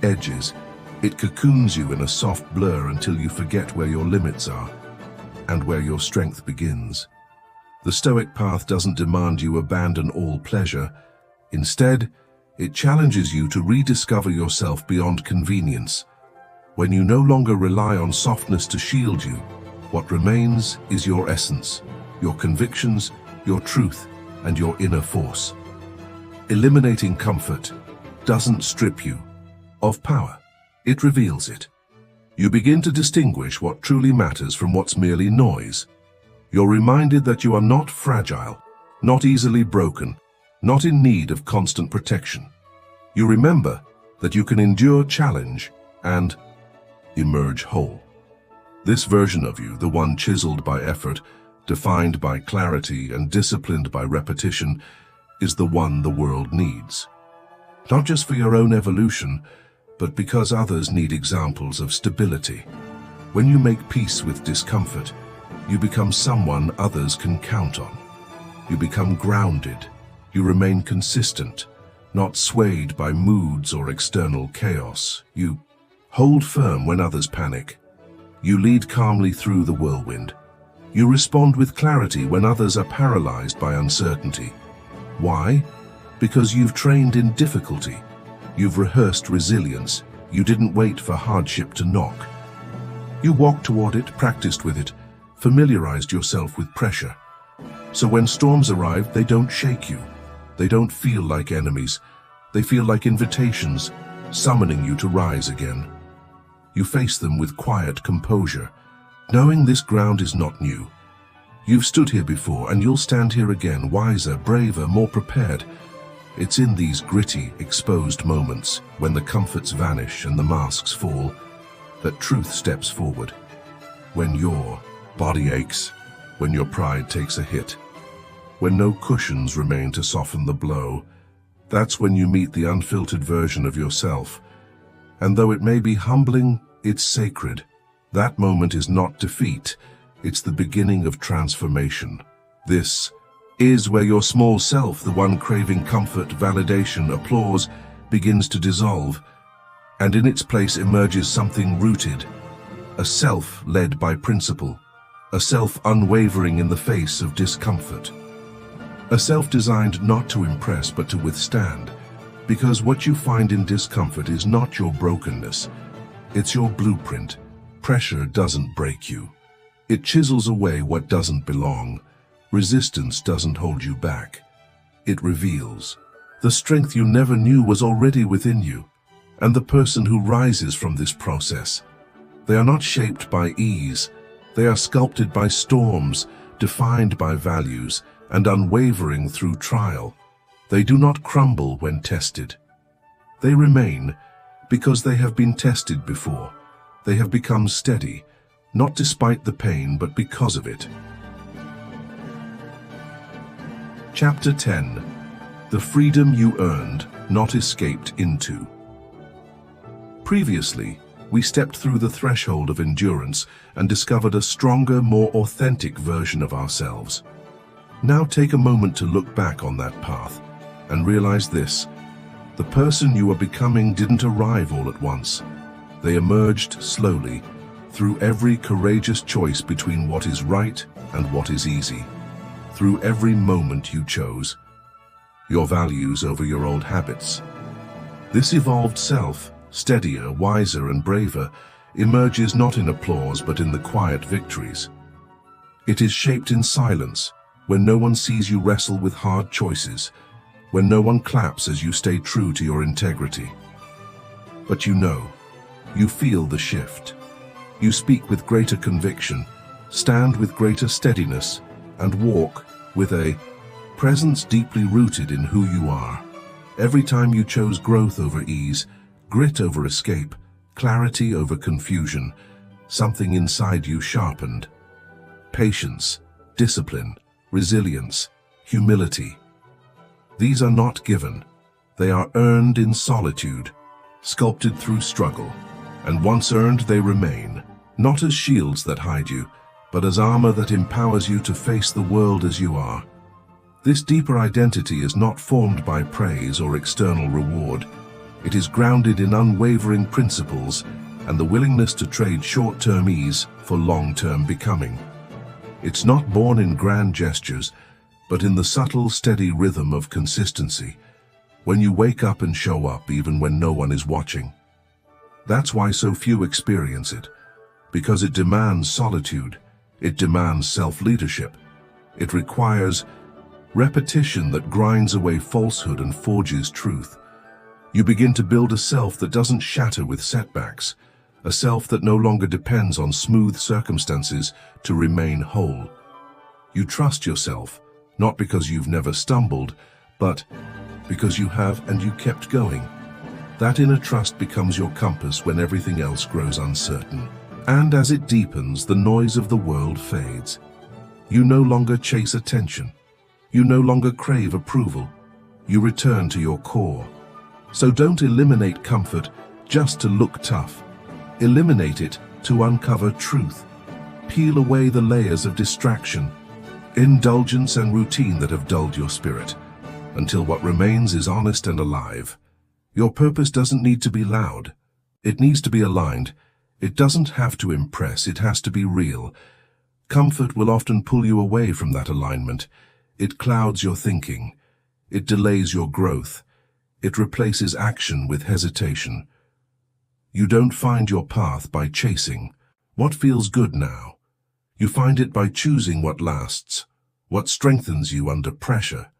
edges. It cocoons you in a soft blur until you forget where your limits are and where your strength begins. The Stoic path doesn't demand you abandon all pleasure. Instead, it challenges you to rediscover yourself beyond convenience. When you no longer rely on softness to shield you, what remains is your essence, your convictions, your truth, and your inner force. Eliminating comfort doesn't strip you of power. It reveals it. You begin to distinguish what truly matters from what's merely noise. You're reminded that you are not fragile, not easily broken, not in need of constant protection. You remember that you can endure challenge and emerge whole. This version of you, the one chiseled by effort, defined by clarity, and disciplined by repetition, is the one the world needs. Not just for your own evolution, but because others need examples of stability. When you make peace with discomfort, you become someone others can count on. You become grounded. You remain consistent, not swayed by moods or external chaos. You hold firm when others panic. You lead calmly through the whirlwind. You respond with clarity when others are paralyzed by uncertainty. Why? Because you've trained in difficulty. You've rehearsed resilience. You didn't wait for hardship to knock. You walked toward it, practiced with it, familiarized yourself with pressure. So when storms arrive, they don't shake you. They don't feel like enemies. They feel like invitations, summoning you to rise again. You face them with quiet composure, knowing this ground is not new. You've stood here before, and you'll stand here again, wiser, braver, more prepared. It's in these gritty, exposed moments, when the comforts vanish and the masks fall, that truth steps forward. When your body aches, when your pride takes a hit, when no cushions remain to soften the blow, that's when you meet the unfiltered version of yourself. And though it may be humbling, it's sacred. That moment is not defeat, it's the beginning of transformation. This is where your small self, the one craving comfort, validation, applause, begins to dissolve, and in its place emerges something rooted, a self led by principle, a self unwavering in the face of discomfort, a self designed not to impress but to withstand, because what you find in discomfort is not your brokenness, it's your blueprint. Pressure doesn't break you. It chisels away what doesn't belong. Resistance doesn't hold you back. It reveals the strength you never knew was already within you, and the person who rises from this process. They are not shaped by ease. They are sculpted by storms, defined by values, and unwavering through trial. They do not crumble when tested. They remain because they have been tested before. They have become steady, not despite the pain, but because of it. Chapter 10. The freedom you earned, not escaped into. Previously, we stepped through the threshold of endurance and discovered a stronger, more authentic version of ourselves. Now take a moment to look back on that path and realize this: the person you are becoming didn't arrive all at once. They emerged slowly, through every courageous choice between what is right and what is easy, through every moment you chose, your values over your old habits. This evolved self, steadier, wiser, and braver, emerges not in applause but in the quiet victories. It is shaped in silence, when no one sees you wrestle with hard choices, when no one claps as you stay true to your integrity. But you feel the shift. You speak with greater conviction, stand with greater steadiness, and walk with a presence deeply rooted in who you are. Every time you chose growth over ease, grit over escape, clarity over confusion, something inside you sharpened. Patience, discipline, resilience, humility. These are not given. They are earned in solitude, sculpted through struggle, and once earned they remain, not as shields that hide you, but as armor that empowers you to face the world as you are. This deeper identity is not formed by praise or external reward. It is grounded in unwavering principles and the willingness to trade short-term ease for long-term becoming. It's not born in grand gestures, but in the subtle, steady rhythm of consistency, when you wake up and show up even when no one is watching. That's why so few experience it, because it demands solitude, it demands self-leadership. It requires repetition that grinds away falsehood and forges truth. You begin to build a self that doesn't shatter with setbacks, a self that no longer depends on smooth circumstances to remain whole. You trust yourself, not because you've never stumbled, but because you have and you kept going. That inner trust becomes your compass when everything else grows uncertain. And as it deepens, the noise of the world fades. You no longer chase attention. You no longer crave approval. You return to your core. So don't eliminate comfort just to look tough. Eliminate it to uncover truth. Peel away the layers of distraction, indulgence and routine that have dulled your spirit, until what remains is honest and alive. Your purpose doesn't need to be loud. It needs to be aligned. It doesn't have to impress. It has to be real. Comfort will often pull you away from that alignment. It clouds your thinking. It delays your growth. It replaces action with hesitation. You don't find your path by chasing what feels good now. You find it by choosing what lasts, what strengthens you under pressure.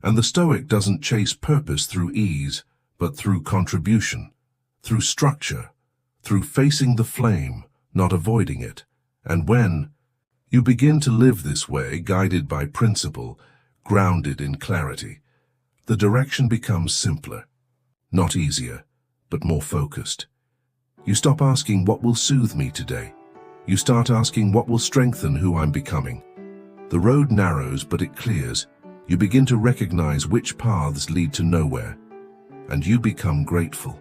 And the Stoic doesn't chase purpose through ease, but through contribution, through structure, through facing the flame, not avoiding it. And when you begin to live this way, guided by principle, grounded in clarity, the direction becomes simpler, not easier, but more focused. You stop asking, what will soothe me today? You start asking, what will strengthen who I'm becoming? The road narrows, but it clears. You begin to recognize which paths lead to nowhere, and you become grateful.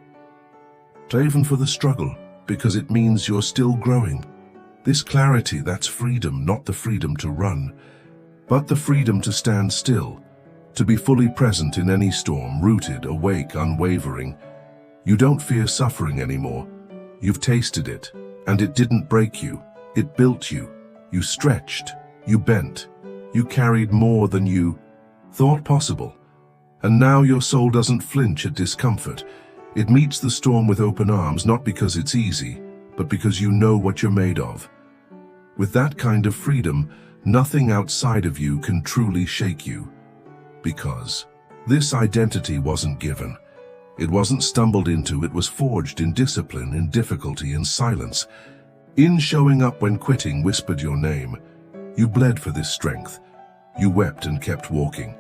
Even for the struggle, because it means you're still growing. This clarity, that's freedom, not the freedom to run, but the freedom to stand still, to be fully present in any storm, rooted, awake, unwavering. You don't fear suffering anymore. You've tasted it, and it didn't break you. It built you. You stretched, you bent, you carried more than you thought possible. And now your soul doesn't flinch at discomfort. It meets the storm with open arms, not because it's easy, but because you know what you're made of. With that kind of freedom, nothing outside of you can truly shake you. Because this identity wasn't given. It wasn't stumbled into, it was forged in discipline, in difficulty, in silence. In showing up when quitting whispered your name. You bled for this strength. You wept and kept walking.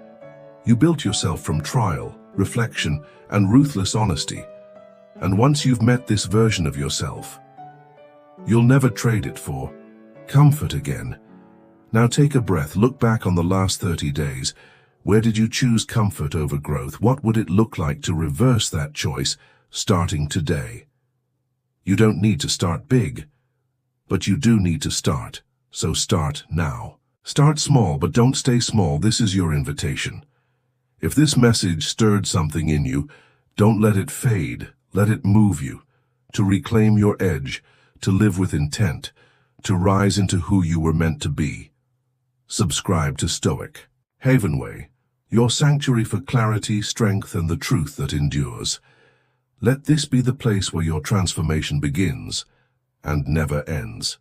You built yourself from trial, reflection, and ruthless honesty. And once you've met this version of yourself, you'll never trade it for comfort again. Now take a breath, look back on the last 30 days. Where did you choose comfort over growth? What would it look like to reverse that choice starting today? You don't need to start big, but you do need to start. So start now. Start small, but don't stay small. This is your invitation. If this message stirred something in you, don't let it fade. Let it move you, to reclaim your edge, to live with intent, to rise into who you were meant to be. Subscribe to Stoic Havenway, your sanctuary for clarity, strength, and the truth that endures. Let this be the place where your transformation begins and never ends.